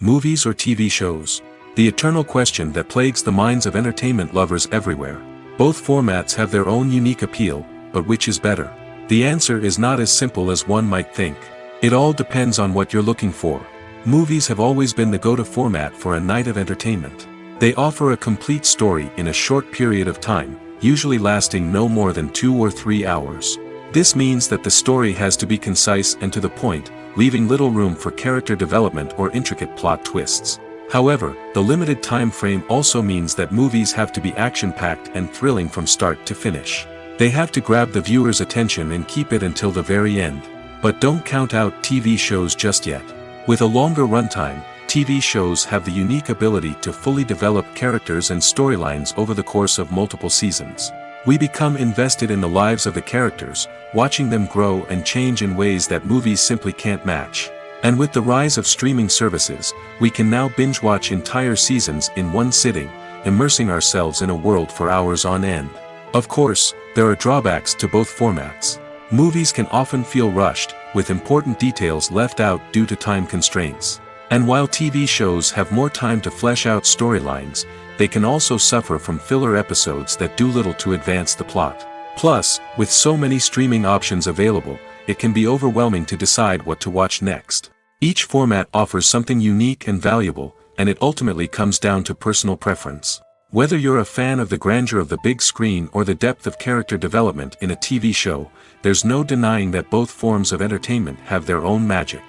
Movies or TV shows? The eternal question that plagues the minds of entertainment lovers everywhere. Both formats have their own unique appeal, but which is better? The answer is not as simple as one might think. It all depends on what you're looking for. Movies have always been the go-to format for a night of entertainment. They offer a complete story in a short period of time, usually lasting no more than 2 or 3 hours. This means that the story has to be concise and to the point, leaving little room for character development or intricate plot twists. However, the limited time frame also means that movies have to be action-packed and thrilling from start to finish. They have to grab the viewer's attention and keep it until the very end. But don't count out TV shows just yet. With a longer runtime, TV shows have the unique ability to fully develop characters and storylines over the course of multiple seasons. We become invested in the lives of the characters, watching them grow and change in ways that movies simply can't match. And with the rise of streaming services, we can now binge-watch entire seasons in one sitting, immersing ourselves in a world for hours on end. Of course, there are drawbacks to both formats. Movies can often feel rushed, with important details left out due to time constraints. And while TV shows have more time to flesh out storylines, they can also suffer from filler episodes that do little to advance the plot. Plus, with so many streaming options available, it can be overwhelming to decide what to watch next. Each format offers something unique and valuable, and it ultimately comes down to personal preference. Whether you're a fan of the grandeur of the big screen or the depth of character development in a TV show, there's no denying that both forms of entertainment have their own magic.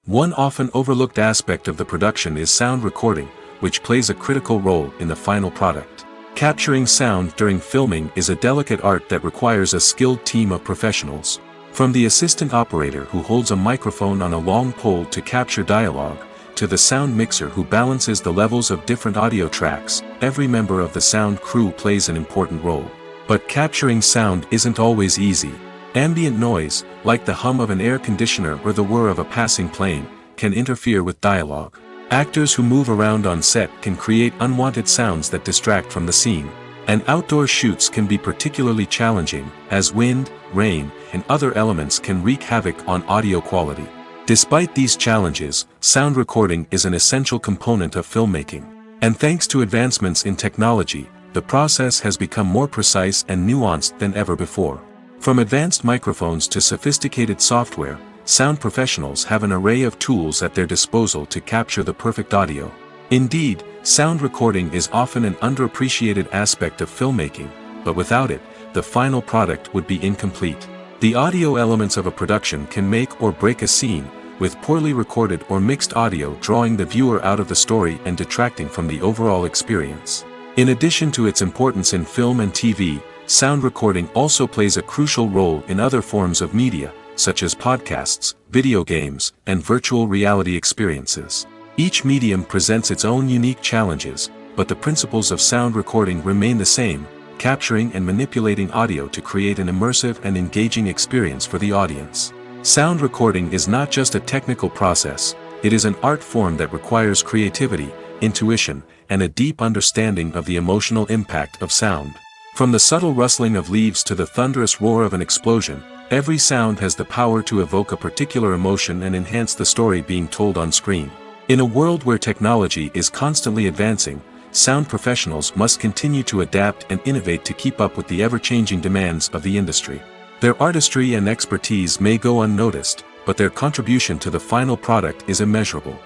One often overlooked aspect of the production is sound recording, which plays a critical role in the final product. Capturing sound during filming is a delicate art that requires a skilled team of professionals. From the assistant operator who holds a microphone on a long pole to capture dialogue, to the sound mixer who balances the levels of different audio tracks, every member of the sound crew plays an important role. But capturing sound isn't always easy. Ambient noise, like the hum of an air conditioner or the whir of a passing plane, can interfere with dialogue. Actors who move around on set can create unwanted sounds that distract from the scene. And outdoor shoots can be particularly challenging, as wind, rain, and other elements can wreak havoc on audio quality. Despite these challenges, sound recording is an essential component of filmmaking. And thanks to advancements in technology, the process has become more precise and nuanced than ever before. From advanced microphones to sophisticated software, sound professionals have an array of tools at their disposal to capture the perfect audio. Indeed, sound recording is often an underappreciated aspect of filmmaking, but without it, the final product would be incomplete. The audio elements of a production can make or break a scene, with poorly recorded or mixed audio drawing the viewer out of the story and detracting from the overall experience. In addition to its importance in film and TV, sound recording also plays a crucial role in other forms of media, such as podcasts, video games, and virtual reality experiences. Each medium presents its own unique challenges, but the principles of sound recording remain the same, capturing and manipulating audio to create an immersive and engaging experience for the audience. Sound recording is not just a technical process, it is an art form that requires creativity, intuition, and a deep understanding of the emotional impact of sound. From the subtle rustling of leaves to the thunderous roar of an explosion, every sound has the power to evoke a particular emotion and enhance the story being told on screen. In a world where technology is constantly advancing, sound professionals must continue to adapt and innovate to keep up with the ever-changing demands of the industry. Their artistry and expertise may go unnoticed, but their contribution to the final product is immeasurable.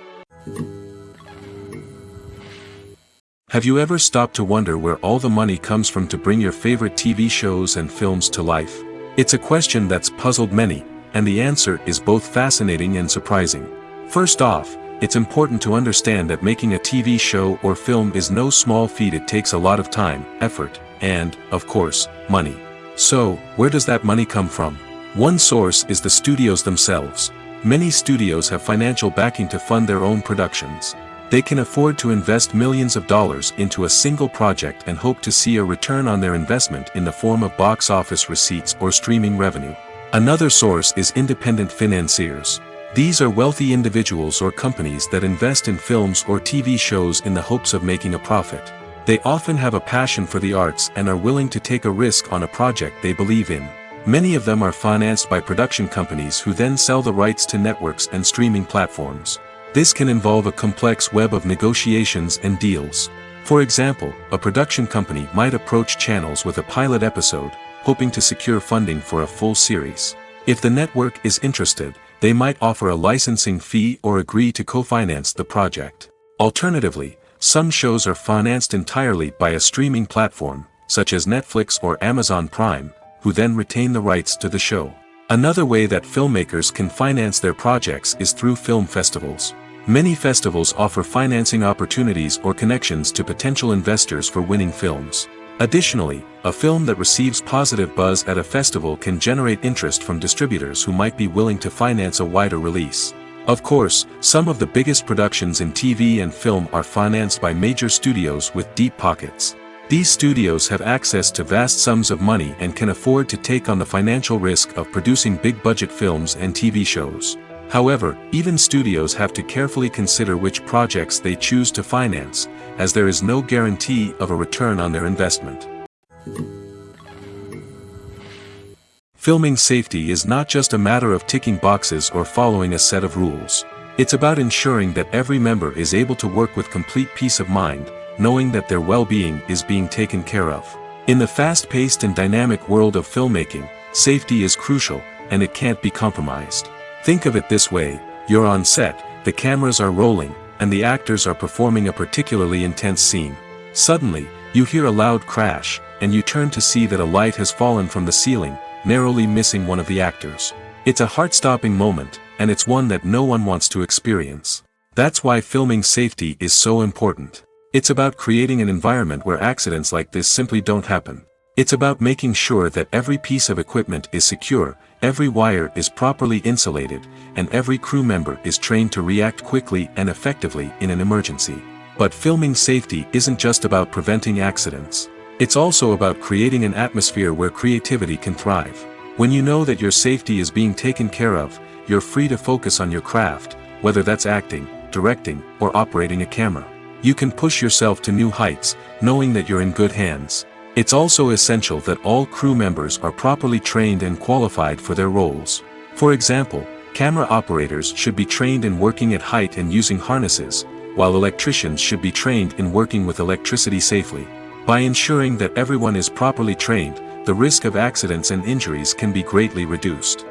Have you ever stopped to wonder where all the money comes from to bring your favorite TV shows and films to life? It's a question that's puzzled many, and the answer is both fascinating and surprising. First off, it's important to understand that making a TV show or film is no small feat. It takes a lot of time, effort, and, of course, money. So, where does that money come from? One source is the studios themselves. Many studios have financial backing to fund their own productions. They can afford to invest millions of dollars into a single project and hope to see a return on their investment in the form of box office receipts or streaming revenue. Another source is independent financiers. These are wealthy individuals or companies that invest in films or TV shows in the hopes of making a profit. They often have a passion for the arts and are willing to take a risk on a project they believe in. Many of them are financed by production companies who then sell the rights to networks and streaming platforms. This can involve a complex web of negotiations and deals. For example, a production company might approach channels with a pilot episode, hoping to secure funding for a full series. If the network is interested, they might offer a licensing fee or agree to co-finance the project. Alternatively, some shows are financed entirely by a streaming platform, such as Netflix or Amazon Prime, who then retain the rights to the show. Another way that filmmakers can finance their projects is through film festivals. Many festivals offer financing opportunities or connections to potential investors for winning films. Additionally, a film that receives positive buzz at a festival can generate interest from distributors who might be willing to finance a wider release. Of course, some of the biggest productions in TV and film are financed by major studios with deep pockets. These studios have access to vast sums of money and can afford to take on the financial risk of producing big-budget films and TV shows. However, even studios have to carefully consider which projects they choose to finance, as there is no guarantee of a return on their investment. Filming safety is not just a matter of ticking boxes or following a set of rules. It's about ensuring that every member is able to work with complete peace of mind, knowing that their well-being is being taken care of. In the fast-paced and dynamic world of filmmaking, safety is crucial, and it can't be compromised. Think of it this way: you're on set, the cameras are rolling, and the actors are performing a particularly intense scene. Suddenly, you hear a loud crash, and you turn to see that a light has fallen from the ceiling, narrowly missing one of the actors. It's a heart-stopping moment, and it's one that no one wants to experience. That's why filming safety is so important. It's about creating an environment where accidents like this simply don't happen. It's about making sure that every piece of equipment is secure, every wire is properly insulated, and every crew member is trained to react quickly and effectively in an emergency. But filming safety isn't just about preventing accidents. It's also about creating an atmosphere where creativity can thrive. When you know that your safety is being taken care of, you're free to focus on your craft, whether that's acting, directing, or operating a camera. You can push yourself to new heights, knowing that you're in good hands. It's also essential that all crew members are properly trained and qualified for their roles. For example, camera operators should be trained in working at height and using harnesses, while electricians should be trained in working with electricity safely. By ensuring that everyone is properly trained, the risk of accidents and injuries can be greatly reduced.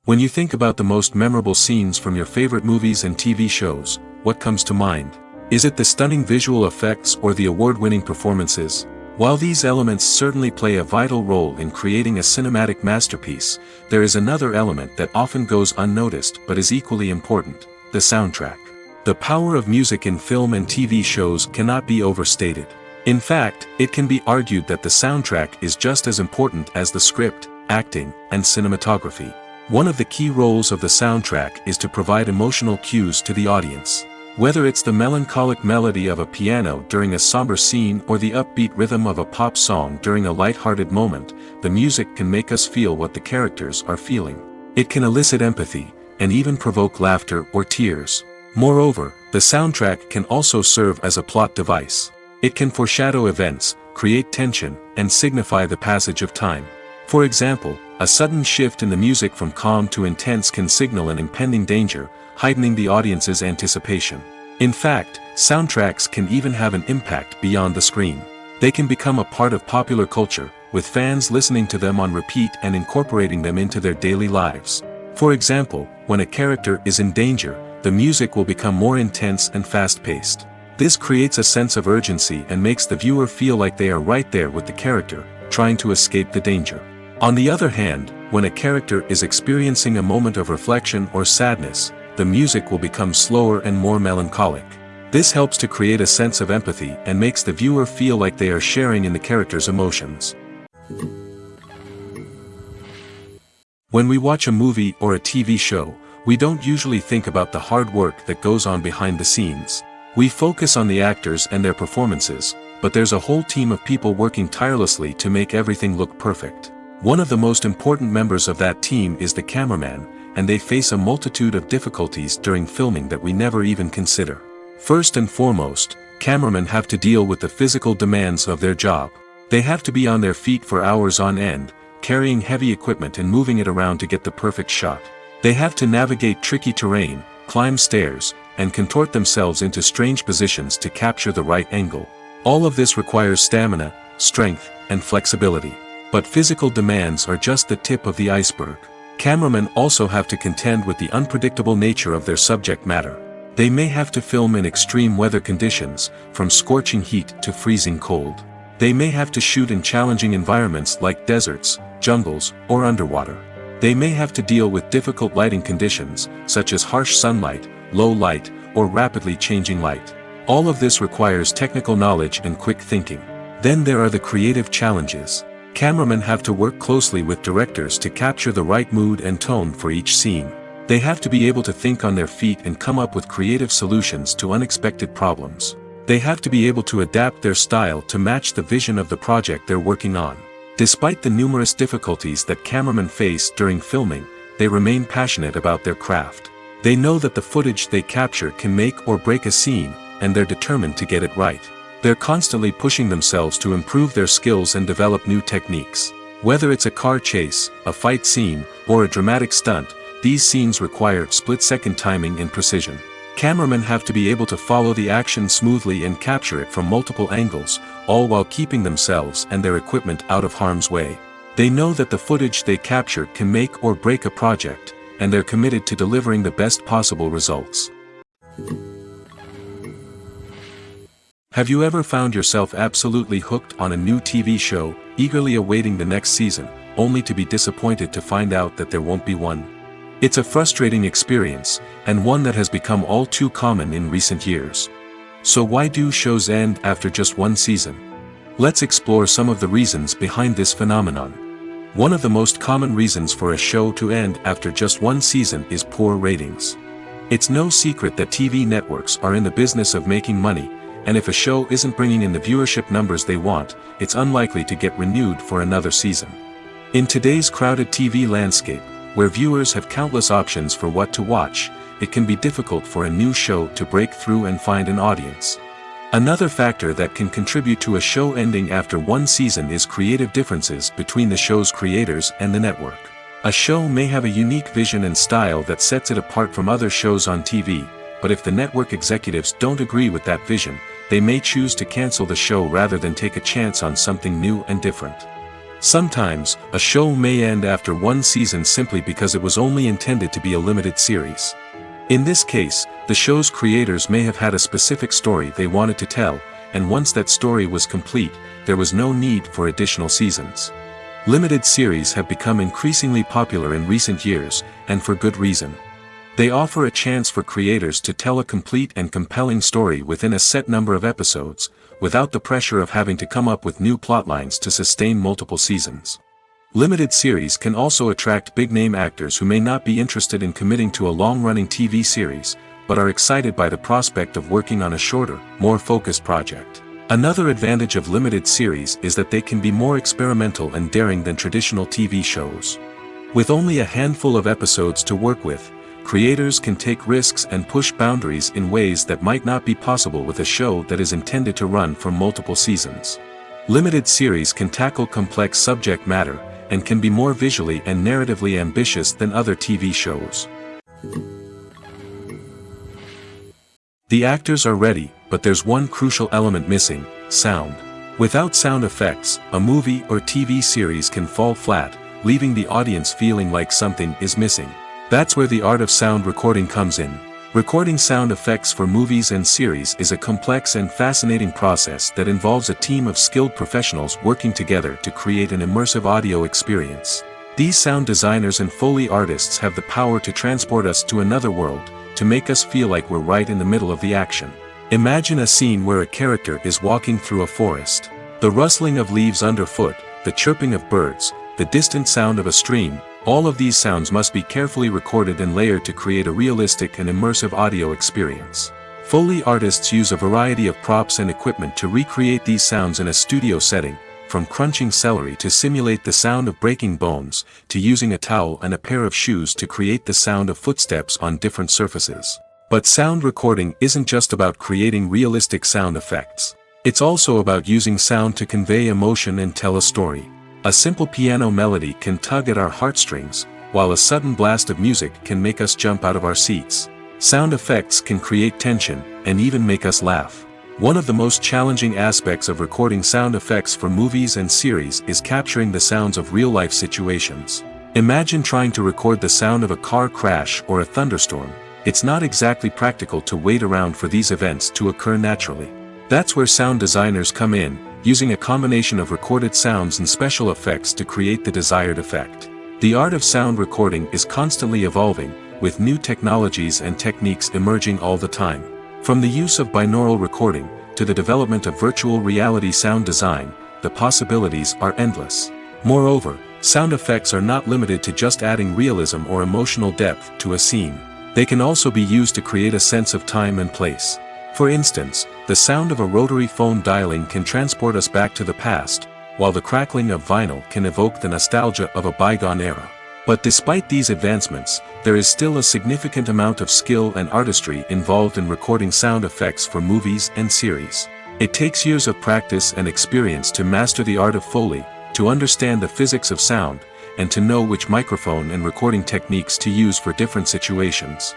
When you think about the most memorable scenes from your favorite movies and TV shows, what comes to mind? Is it the stunning visual effects or the award-winning performances? While these elements certainly play a vital role in creating a cinematic masterpiece, there is another element that often goes unnoticed but is equally important: the soundtrack. The power of music in film and TV shows cannot be overstated. In fact, it can be argued that the soundtrack is just as important as the script, acting, and cinematography. One of the key roles of the soundtrack is to provide emotional cues to the audience. Whether it's the melancholic melody of a piano during a somber scene or the upbeat rhythm of a pop song during a light-hearted moment, the music can make us feel what the characters are feeling. It can elicit empathy, and even provoke laughter or tears. Moreover, the soundtrack can also serve as a plot device. It can foreshadow events, create tension, and signify the passage of time. For example, a sudden shift in the music from calm to intense can signal an impending danger, heightening the audience's anticipation. In fact, soundtracks can even have an impact beyond the screen. They can become a part of popular culture, with fans listening to them on repeat and incorporating them into their daily lives. For example, when a character is in danger, the music will become more intense and fast-paced. This creates a sense of urgency and makes the viewer feel like they are right there with the character, trying to escape the danger. On the other hand, when a character is experiencing a moment of reflection or sadness, the music will become slower and more melancholic. This helps to create a sense of empathy and makes the viewer feel like they are sharing in the character's emotions. When we watch a movie or a TV show, we don't usually think about the hard work that goes on behind the scenes. We focus on the actors and their performances, but there's a whole team of people working tirelessly to make everything look perfect. One of the most important members of that team is the cameraman, and they face a multitude of difficulties during filming that we never even consider. First and foremost, cameramen have to deal with the physical demands of their job. They have to be on their feet for hours on end, carrying heavy equipment and moving it around to get the perfect shot. They have to navigate tricky terrain, climb stairs, and contort themselves into strange positions to capture the right angle. All of this requires stamina, strength, and flexibility. But physical demands are just the tip of the iceberg. Cameramen also have to contend with the unpredictable nature of their subject matter. They may have to film in extreme weather conditions, from scorching heat to freezing cold. They may have to shoot in challenging environments like deserts, jungles, or underwater. They may have to deal with difficult lighting conditions, such as harsh sunlight, low light, or rapidly changing light. All of this requires technical knowledge and quick thinking. Then there are the creative challenges. Cameramen have to work closely with directors to capture the right mood and tone for each scene. They have to be able to think on their feet and come up with creative solutions to unexpected problems. They have to be able to adapt their style to match the vision of the project they're working on. Despite the numerous difficulties that cameramen face during filming, they remain passionate about their craft. They know that the footage they capture can make or break a scene, and they're determined to get it right. They're constantly pushing themselves to improve their skills and develop new techniques. Whether it's a car chase, a fight scene, or a dramatic stunt, these scenes require split-second timing and precision. Cameramen have to be able to follow the action smoothly and capture it from multiple angles, all while keeping themselves and their equipment out of harm's way. They know that the footage they capture can make or break a project, and they're committed to delivering the best possible results. Have you ever found yourself absolutely hooked on a new TV show, eagerly awaiting the next season, only to be disappointed to find out that there won't be one? It's a frustrating experience, and one that has become all too common in recent years. So why do shows end after just one season? Let's explore some of the reasons behind this phenomenon. One of the most common reasons for a show to end after just one season is poor ratings. It's no secret that TV networks are in the business of making money, and if a show isn't bringing in the viewership numbers they want, it's unlikely to get renewed for another season. In today's crowded TV landscape, where viewers have countless options for what to watch, it can be difficult for a new show to break through and find an audience. Another factor that can contribute to a show ending after one season is creative differences between the show's creators and the network. A show may have a unique vision and style that sets it apart from other shows on TV, but if the network executives don't agree with that vision, they may choose to cancel the show rather than take a chance on something new and different. Sometimes, a show may end after one season simply because it was only intended to be a limited series. In this case, the show's creators may have had a specific story they wanted to tell, and once that story was complete, there was no need for additional seasons. Limited series have become increasingly popular in recent years, and for good reason. They offer a chance for creators to tell a complete and compelling story within a set number of episodes, without the pressure of having to come up with new plotlines to sustain multiple seasons. Limited series can also attract big-name actors who may not be interested in committing to a long-running TV series, but are excited by the prospect of working on a shorter, more focused project. Another advantage of limited series is that they can be more experimental and daring than traditional TV shows. With only a handful of episodes to work with, creators can take risks and push boundaries in ways that might not be possible with a show that is intended to run for multiple seasons. Limited series can tackle complex subject matter, and can be more visually and narratively ambitious than other TV shows. The actors are ready, but there's one crucial element missing: sound. Without sound effects, a movie or TV series can fall flat, leaving the audience feeling like something is missing. That's where the art of sound recording comes in. Recording sound effects for movies and series is a complex and fascinating process that involves a team of skilled professionals working together to create an immersive audio experience. These sound designers and Foley artists have the power to transport us to another world, to make us feel like we're right in the middle of the action. Imagine a scene where a character is walking through a forest. The rustling of leaves underfoot, the chirping of birds, the distant sound of a stream, all of these sounds must be carefully recorded and layered to create a realistic and immersive audio experience. Foley artists use a variety of props and equipment to recreate these sounds in a studio setting, from crunching celery to simulate the sound of breaking bones, to using a towel and a pair of shoes to create the sound of footsteps on different surfaces. But sound recording isn't just about creating realistic sound effects. It's also about using sound to convey emotion and tell a story. A simple piano melody can tug at our heartstrings, while a sudden blast of music can make us jump out of our seats. Sound effects can create tension, and even make us laugh. One of the most challenging aspects of recording sound effects for movies and series is capturing the sounds of real-life situations. Imagine trying to record the sound of a car crash or a thunderstorm. It's not exactly practical to wait around for these events to occur naturally. That's where sound designers come in, using a combination of recorded sounds and special effects to create the desired effect. The art of sound recording is constantly evolving, with new technologies and techniques emerging all the time. From the use of binaural recording, to the development of virtual reality sound design, the possibilities are endless. Moreover, sound effects are not limited to just adding realism or emotional depth to a scene. They can also be used to create a sense of time and place. For instance, the sound of a rotary phone dialing can transport us back to the past, while the crackling of vinyl can evoke the nostalgia of a bygone era. But despite these advancements, there is still a significant amount of skill and artistry involved in recording sound effects for movies and series. It takes years of practice and experience to master the art of Foley, to understand the physics of sound, and to know which microphone and recording techniques to use for different situations.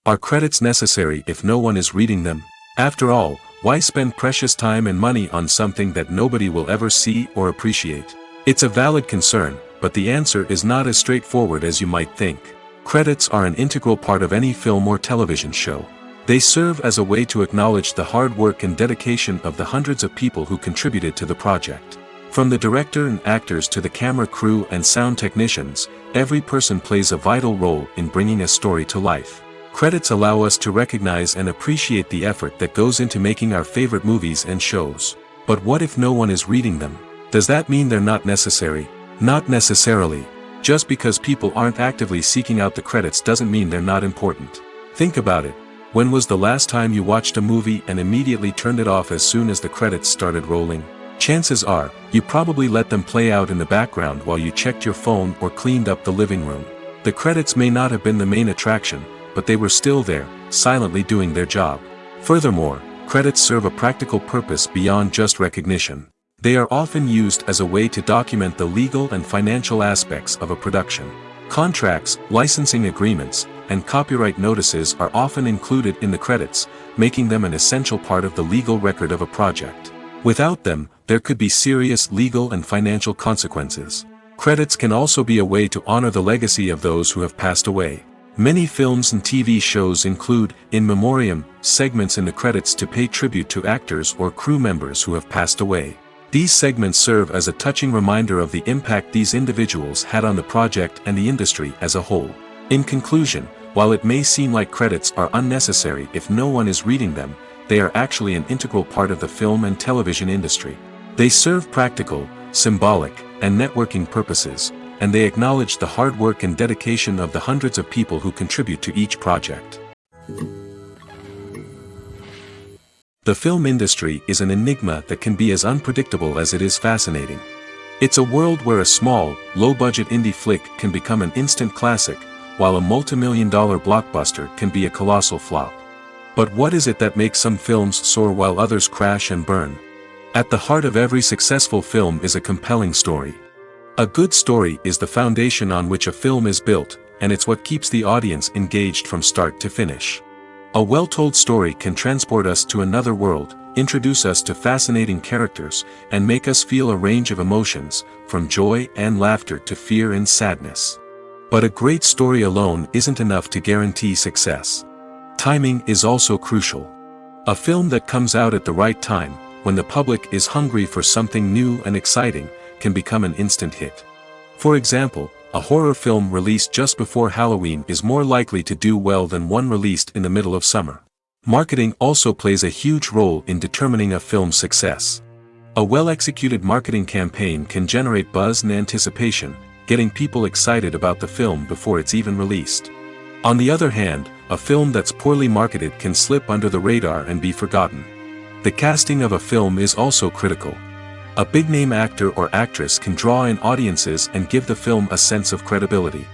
Are credits necessary if no one is reading them? After all, why spend precious time and money on something that nobody will ever see or appreciate? It's a valid concern, but the answer is not as straightforward as you might think. Credits are an integral part of any film or television show. They serve as a way to acknowledge the hard work and dedication of the hundreds of people who contributed to the project. From the director and actors to the camera crew and sound technicians, every person plays a vital role in bringing a story to life. Credits allow us to recognize and appreciate the effort that goes into making our favorite movies and shows. But what if no one is reading them? Does that mean they're not necessary? Not necessarily. Just because people aren't actively seeking out the credits doesn't mean they're not important. Think about it. When was the last time you watched a movie and immediately turned it off as soon as the credits started rolling? Chances are, you probably let them play out in the background while you checked your phone or cleaned up the living room. The credits may not have been the main attraction, but they were still there, silently doing their job. Furthermore, credits serve a practical purpose beyond just recognition. They are often used as a way to document the legal and financial aspects of a production. Contracts, licensing agreements, and copyright notices are often included in the credits, making them an essential part of the legal record of a project. Without them, there could be serious legal and financial consequences. Credits can also be a way to honor the legacy of those who have passed away. Many films and TV shows include, in memoriam, segments in the credits to pay tribute to actors or crew members who have passed away. These segments serve as a touching reminder of the impact these individuals had on the project and the industry as a whole. In conclusion, while it may seem like credits are unnecessary if no one is reading them, they are actually an integral part of the film and television industry. They serve practical, symbolic, and networking purposes, and they acknowledge the hard work and dedication of the hundreds of people who contribute to each project. The film industry is an enigma that can be as unpredictable as it is fascinating. It's a world where a small, low-budget indie flick can become an instant classic, while a multi-million-dollar blockbuster can be a colossal flop. But what is it that makes some films soar while others crash and burn? At the heart of every successful film is a compelling story. A good story is the foundation on which a film is built, and it's what keeps the audience engaged from start to finish. A well-told story can transport us to another world, introduce us to fascinating characters, and make us feel a range of emotions, from joy and laughter to fear and sadness. But a great story alone isn't enough to guarantee success. Timing is also crucial. A film that comes out at the right time, when the public is hungry for something new and exciting, can become an instant hit. For example, a horror film released just before Halloween is more likely to do well than one released in the middle of summer. Marketing also plays a huge role in determining a film's success. A well-executed marketing campaign can generate buzz and anticipation, getting people excited about the film before it's even released. On the other hand, a film that's poorly marketed can slip under the radar and be forgotten. The casting of a film is also critical. A big-name actor or actress can draw in audiences and give the film a sense of credibility.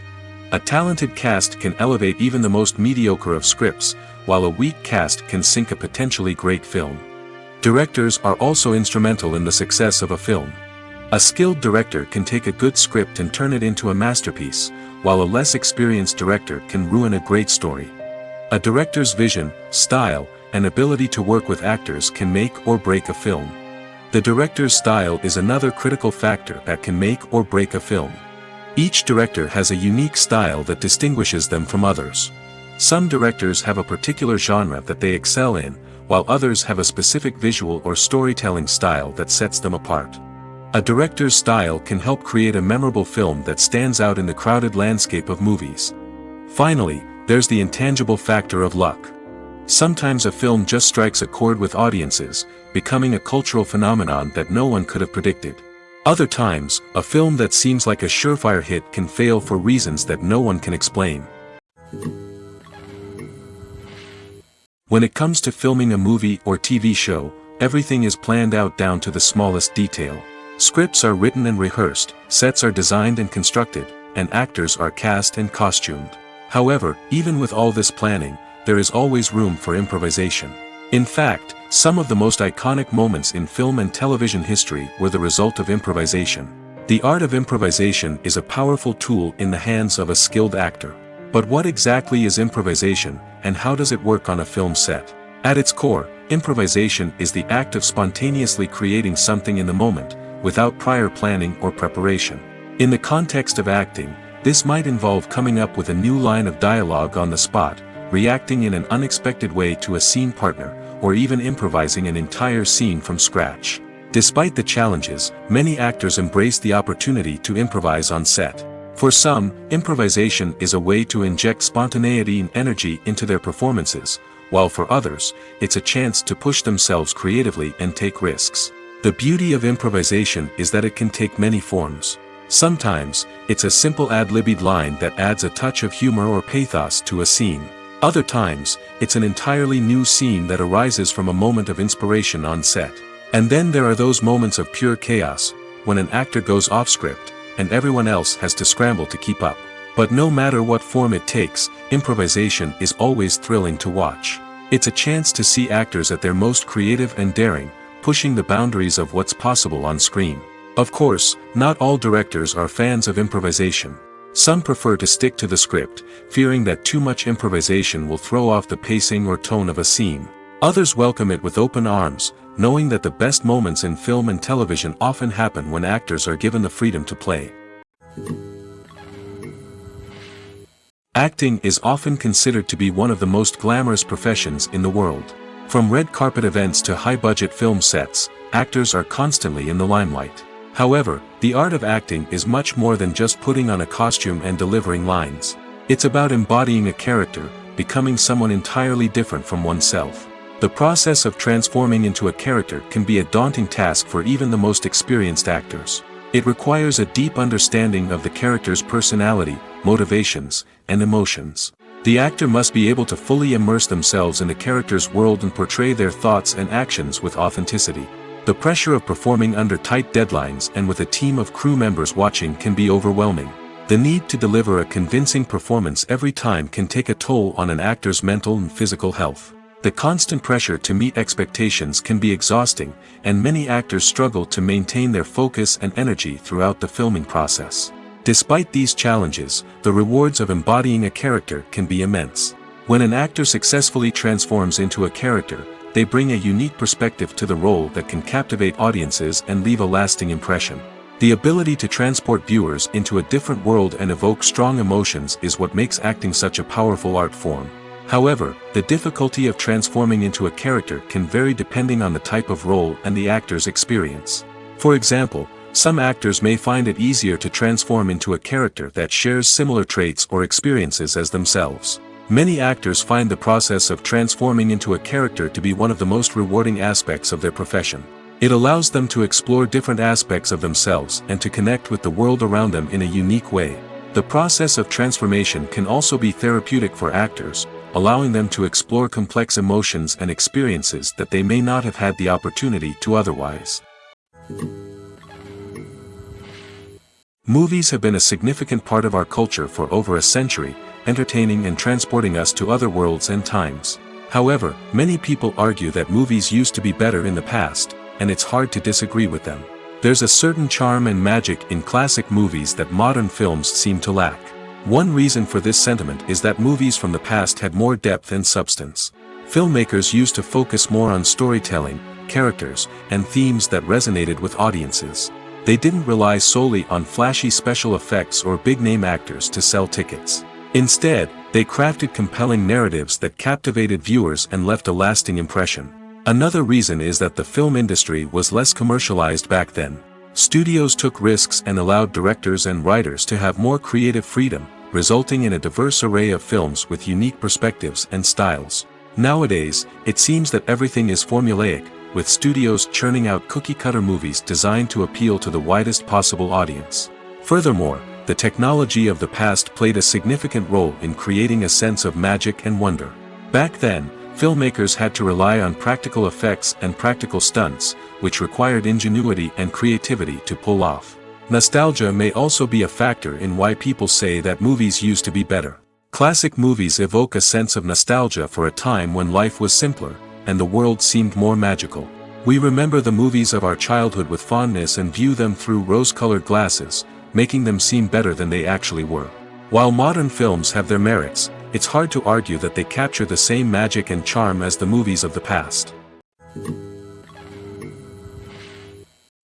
A talented cast can elevate even the most mediocre of scripts, while a weak cast can sink a potentially great film. Directors are also instrumental in the success of a film. A skilled director can take a good script and turn it into a masterpiece, while a less experienced director can ruin a great story. A director's vision, style, and ability to work with actors can make or break a film. The director's style is another critical factor that can make or break a film. Each director has a unique style that distinguishes them from others. Some directors have a particular genre that they excel in, while others have a specific visual or storytelling style that sets them apart. A director's style can help create a memorable film that stands out in the crowded landscape of movies. Finally, there's the intangible factor of luck. Sometimes a film just strikes a chord with audiences, becoming a cultural phenomenon that no one could have predicted. Other times, a film that seems like a surefire hit can fail for reasons that no one can explain. When it comes to filming a movie or TV show, everything is planned out down to the smallest detail. Scripts are written and rehearsed, sets are designed and constructed, and actors are cast and costumed. However, even with all this planning, there is always room for improvisation. In fact, some of the most iconic moments in film and television history were the result of improvisation. The art of improvisation is a powerful tool in the hands of a skilled actor. But what exactly is improvisation, and how does it work on a film set? At its core, improvisation is the act of spontaneously creating something in the moment, without prior planning or preparation. In the context of acting, this might involve coming up with a new line of dialogue on the spot, reacting in an unexpected way to a scene partner, or even improvising an entire scene from scratch. Despite the challenges, many actors embrace the opportunity to improvise on set. For some, improvisation is a way to inject spontaneity and energy into their performances, while for others, it's a chance to push themselves creatively and take risks. The beauty of improvisation is that it can take many forms. Sometimes, it's a simple ad-libbed line that adds a touch of humor or pathos to a scene. Other times, it's an entirely new scene that arises from a moment of inspiration on set. And then there are those moments of pure chaos, when an actor goes off script, and everyone else has to scramble to keep up. But no matter what form it takes, improvisation is always thrilling to watch. It's a chance to see actors at their most creative and daring, pushing the boundaries of what's possible on screen. Of course, not all directors are fans of improvisation. Some prefer to stick to the script, fearing that too much improvisation will throw off the pacing or tone of a scene. Others welcome it with open arms, knowing that the best moments in film and television often happen when actors are given the freedom to play. Acting is often considered to be one of the most glamorous professions in the world. From red carpet events to high-budget film sets, actors are constantly in the limelight. However, the art of acting is much more than just putting on a costume and delivering lines. It's about embodying a character, becoming someone entirely different from oneself. The process of transforming into a character can be a daunting task for even the most experienced actors. It requires a deep understanding of the character's personality, motivations, and emotions. The actor must be able to fully immerse themselves in the character's world and portray their thoughts and actions with authenticity. The pressure of performing under tight deadlines and with a team of crew members watching can be overwhelming. The need to deliver a convincing performance every time can take a toll on an actor's mental and physical health. The constant pressure to meet expectations can be exhausting, and many actors struggle to maintain their focus and energy throughout the filming process. Despite these challenges, the rewards of embodying a character can be immense. When an actor successfully transforms into a character, they bring a unique perspective to the role that can captivate audiences and leave a lasting impression. The ability to transport viewers into a different world and evoke strong emotions is what makes acting such a powerful art form. However, the difficulty of transforming into a character can vary depending on the type of role and the actor's experience. For example, some actors may find it easier to transform into a character that shares similar traits or experiences as themselves. Many actors find the process of transforming into a character to be one of the most rewarding aspects of their profession. It allows them to explore different aspects of themselves and to connect with the world around them in a unique way. The process of transformation can also be therapeutic for actors, allowing them to explore complex emotions and experiences that they may not have had the opportunity to otherwise. Movies have been a significant part of our culture for over a century, entertaining and transporting us to other worlds and times. However, many people argue that movies used to be better in the past, and it's hard to disagree with them. There's a certain charm and magic in classic movies that modern films seem to lack. One reason for this sentiment is that movies from the past had more depth and substance. Filmmakers used to focus more on storytelling, characters, and themes that resonated with audiences. They didn't rely solely on flashy special effects or big-name actors to sell tickets. Instead, they crafted compelling narratives that captivated viewers and left a lasting impression. Another reason is that the film industry was less commercialized back then. Studios took risks and allowed directors and writers to have more creative freedom, resulting in a diverse array of films with unique perspectives and styles. Nowadays, it seems that everything is formulaic, with studios churning out cookie-cutter movies designed to appeal to the widest possible audience. Furthermore, the technology of the past played a significant role in creating a sense of magic and wonder. Back then, filmmakers had to rely on practical effects and practical stunts, which required ingenuity and creativity to pull off. Nostalgia may also be a factor in why people say that movies used to be better. Classic movies evoke a sense of nostalgia for a time when life was simpler, and the world seemed more magical. We remember the movies of our childhood with fondness and view them through rose-colored glasses, making them seem better than they actually were. While modern films have their merits, it's hard to argue that they capture the same magic and charm as the movies of the past.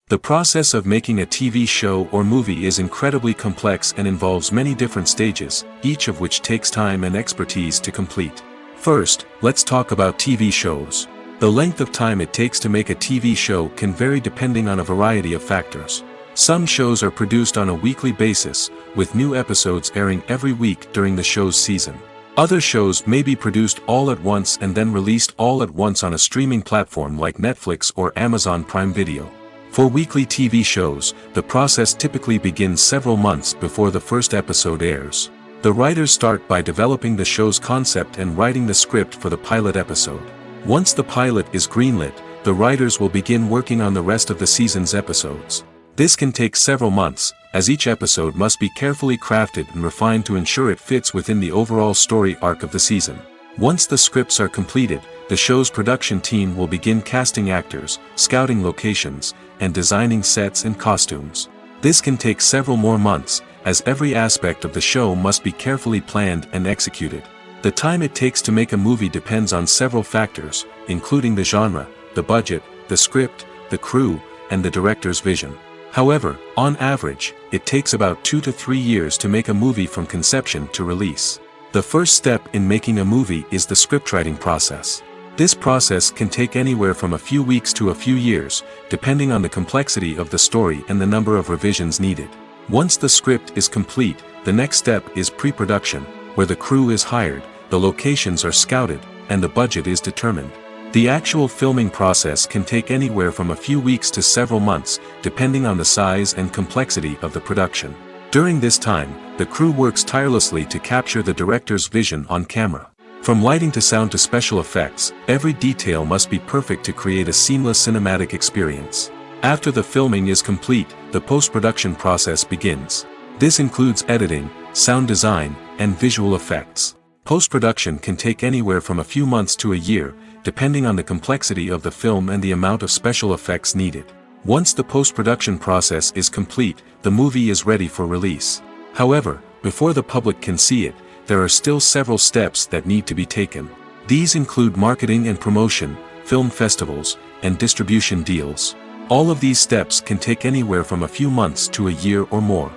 The process of making a TV show or movie is incredibly complex and involves many different stages, each of which takes time and expertise to complete. First, let's talk about TV shows. The length of time it takes to make a TV show can vary depending on a variety of factors. Some shows are produced on a weekly basis, with new episodes airing every week during the show's season. Other shows may be produced all at once and then released all at once on a streaming platform like Netflix or Amazon Prime Video. For weekly TV shows, the process typically begins several months before the first episode airs. The writers start by developing the show's concept and writing the script for the pilot episode. Once the pilot is greenlit, the writers will begin working on the rest of the season's episodes. This can take several months, as each episode must be carefully crafted and refined to ensure it fits within the overall story arc of the season. Once the scripts are completed, the show's production team will begin casting actors, scouting locations, and designing sets and costumes. This can take several more months, as every aspect of the show must be carefully planned and executed. The time it takes to make a movie depends on several factors, including the genre, the budget, the script, the crew, and the director's vision. However, on average, it takes about 2 to 3 years to make a movie from conception to release. The first step in making a movie is the scriptwriting process. This process can take anywhere from a few weeks to a few years, depending on the complexity of the story and the number of revisions needed. Once the script is complete, the next step is pre-production, where the crew is hired, the locations are scouted, and the budget is determined. The actual filming process can take anywhere from a few weeks to several months, depending on the size and complexity of the production. During this time, the crew works tirelessly to capture the director's vision on camera. From lighting to sound to special effects, every detail must be perfect to create a seamless cinematic experience. After the filming is complete, the post-production process begins. This includes editing, sound design, and visual effects. Post-production can take anywhere from a few months to a year, depending on the complexity of the film and the amount of special effects needed. Once the post-production process is complete, the movie is ready for release. However, before the public can see it, there are still several steps that need to be taken. These include marketing and promotion, film festivals, and distribution deals. All of these steps can take anywhere from a few months to a year or more.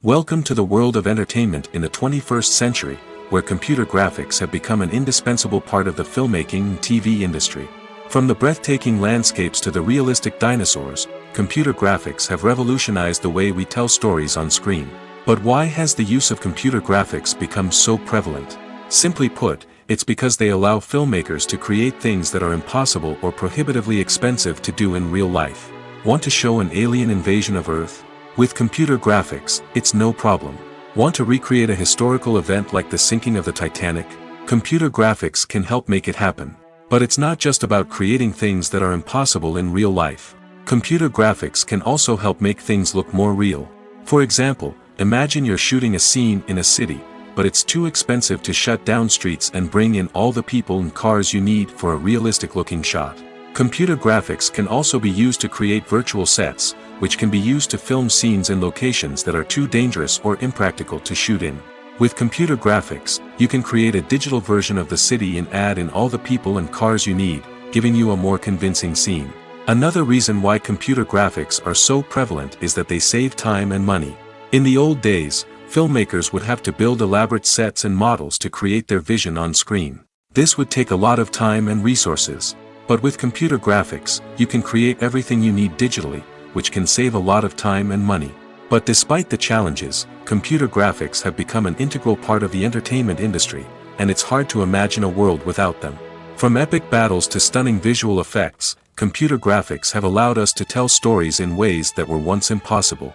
Welcome to the world of entertainment in the 21st century, where computer graphics have become an indispensable part of the filmmaking and TV industry. From the breathtaking landscapes to the realistic dinosaurs, computer graphics have revolutionized the way we tell stories on screen. But why has the use of computer graphics become so prevalent? Simply put, it's because they allow filmmakers to create things that are impossible or prohibitively expensive to do in real life. Want to show an alien invasion of Earth? With computer graphics, it's no problem. Want to recreate a historical event like the sinking of the Titanic? Computer graphics can help make it happen. But it's not just about creating things that are impossible in real life. Computer graphics can also help make things look more real. For example, imagine you're shooting a scene in a city, but it's too expensive to shut down streets and bring in all the people and cars you need for a realistic-looking shot. Computer graphics can also be used to create virtual sets, which can be used to film scenes in locations that are too dangerous or impractical to shoot in. With computer graphics, you can create a digital version of the city and add in all the people and cars you need, giving you a more convincing scene. Another reason why computer graphics are so prevalent is that they save time and money. In the old days, filmmakers would have to build elaborate sets and models to create their vision on screen. This would take a lot of time and resources. But with computer graphics, you can create everything you need digitally, which can save a lot of time and money. But despite the challenges, computer graphics have become an integral part of the entertainment industry, and it's hard to imagine a world without them. From epic battles to stunning visual effects, computer graphics have allowed us to tell stories in ways that were once impossible.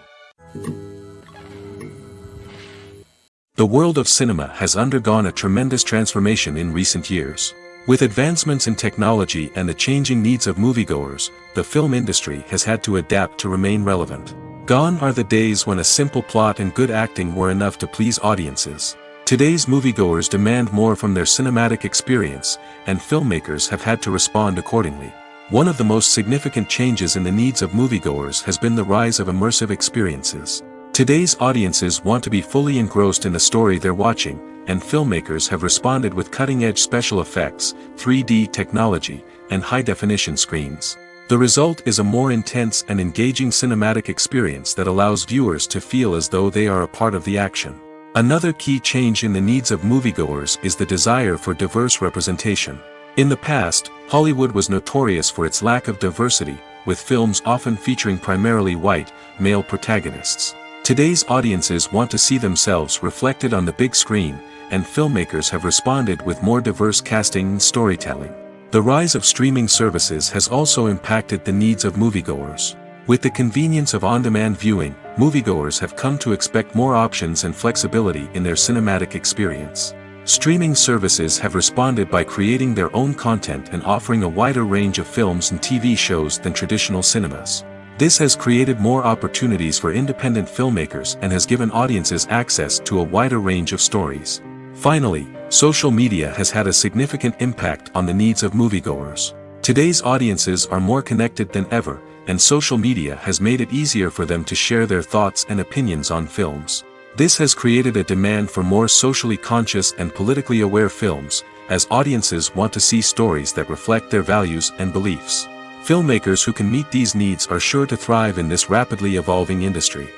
The world of cinema has undergone a tremendous transformation in recent years. With advancements in technology and the changing needs of moviegoers, the film industry has had to adapt to remain relevant. Gone are the days when a simple plot and good acting were enough to please audiences. Today's moviegoers demand more from their cinematic experience, and filmmakers have had to respond accordingly. One of the most significant changes in the needs of moviegoers has been the rise of immersive experiences. Today's audiences want to be fully engrossed in the story they're watching, and filmmakers have responded with cutting-edge special effects, 3D technology, and high-definition screens. The result is a more intense and engaging cinematic experience that allows viewers to feel as though they are a part of the action. Another key change in the needs of moviegoers is the desire for diverse representation. In the past, Hollywood was notorious for its lack of diversity, with films often featuring primarily white, male protagonists. Today's audiences want to see themselves reflected on the big screen, and filmmakers have responded with more diverse casting and storytelling. The rise of streaming services has also impacted the needs of moviegoers. With the convenience of on-demand viewing, moviegoers have come to expect more options and flexibility in their cinematic experience. Streaming services have responded by creating their own content and offering a wider range of films and TV shows than traditional cinemas. This has created more opportunities for independent filmmakers and has given audiences access to a wider range of stories. Finally, social media has had a significant impact on the needs of moviegoers. Today's audiences are more connected than ever, and social media has made it easier for them to share their thoughts and opinions on films. This has created a demand for more socially conscious and politically aware films, as audiences want to see stories that reflect their values and beliefs. Filmmakers who can meet these needs are sure to thrive in this rapidly evolving industry.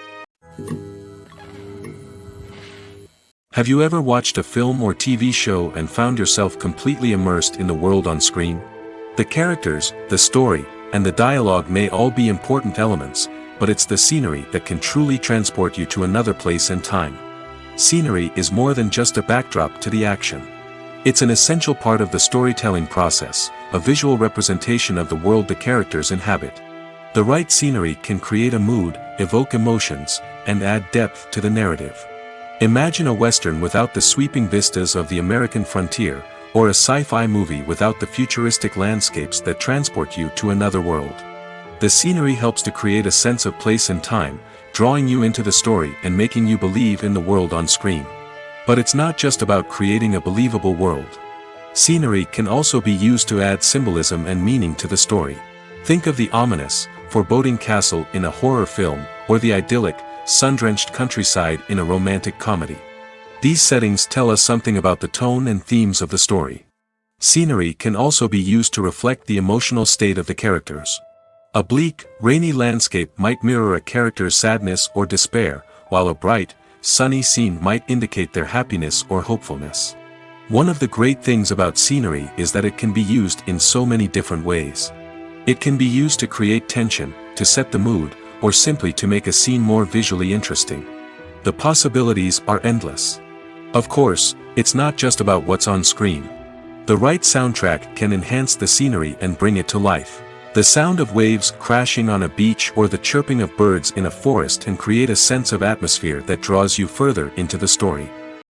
Have you ever watched a film or TV show and found yourself completely immersed in the world on screen? The characters, the story, and the dialogue may all be important elements, but it's the scenery that can truly transport you to another place and time. Scenery is more than just a backdrop to the action. It's an essential part of the storytelling process, a visual representation of the world the characters inhabit. The right scenery can create a mood, evoke emotions, and add depth to the narrative. Imagine a Western without the sweeping vistas of the American frontier, or a sci-fi movie without the futuristic landscapes that transport you to another world. The scenery helps to create a sense of place and time, drawing you into the story and making you believe in the world on screen. But it's not just about creating a believable world. Scenery can also be used to add symbolism and meaning to the story. Think of the ominous, foreboding castle in a horror film, or the idyllic, sun-drenched countryside in a romantic comedy. These settings tell us something about the tone and themes of the story. Scenery can also be used to reflect the emotional state of the characters. A bleak, rainy landscape might mirror a character's sadness or despair, while a bright, sunny scene might indicate their happiness or hopefulness. One of the great things about scenery is that it can be used in so many different ways. It can be used to create tension, to set the mood, or simply to make a scene more visually interesting. The possibilities are endless. Of course, it's not just about what's on screen. The right soundtrack can enhance the scenery and bring it to life. The sound of waves crashing on a beach or the chirping of birds in a forest can create a sense of atmosphere that draws you further into the story.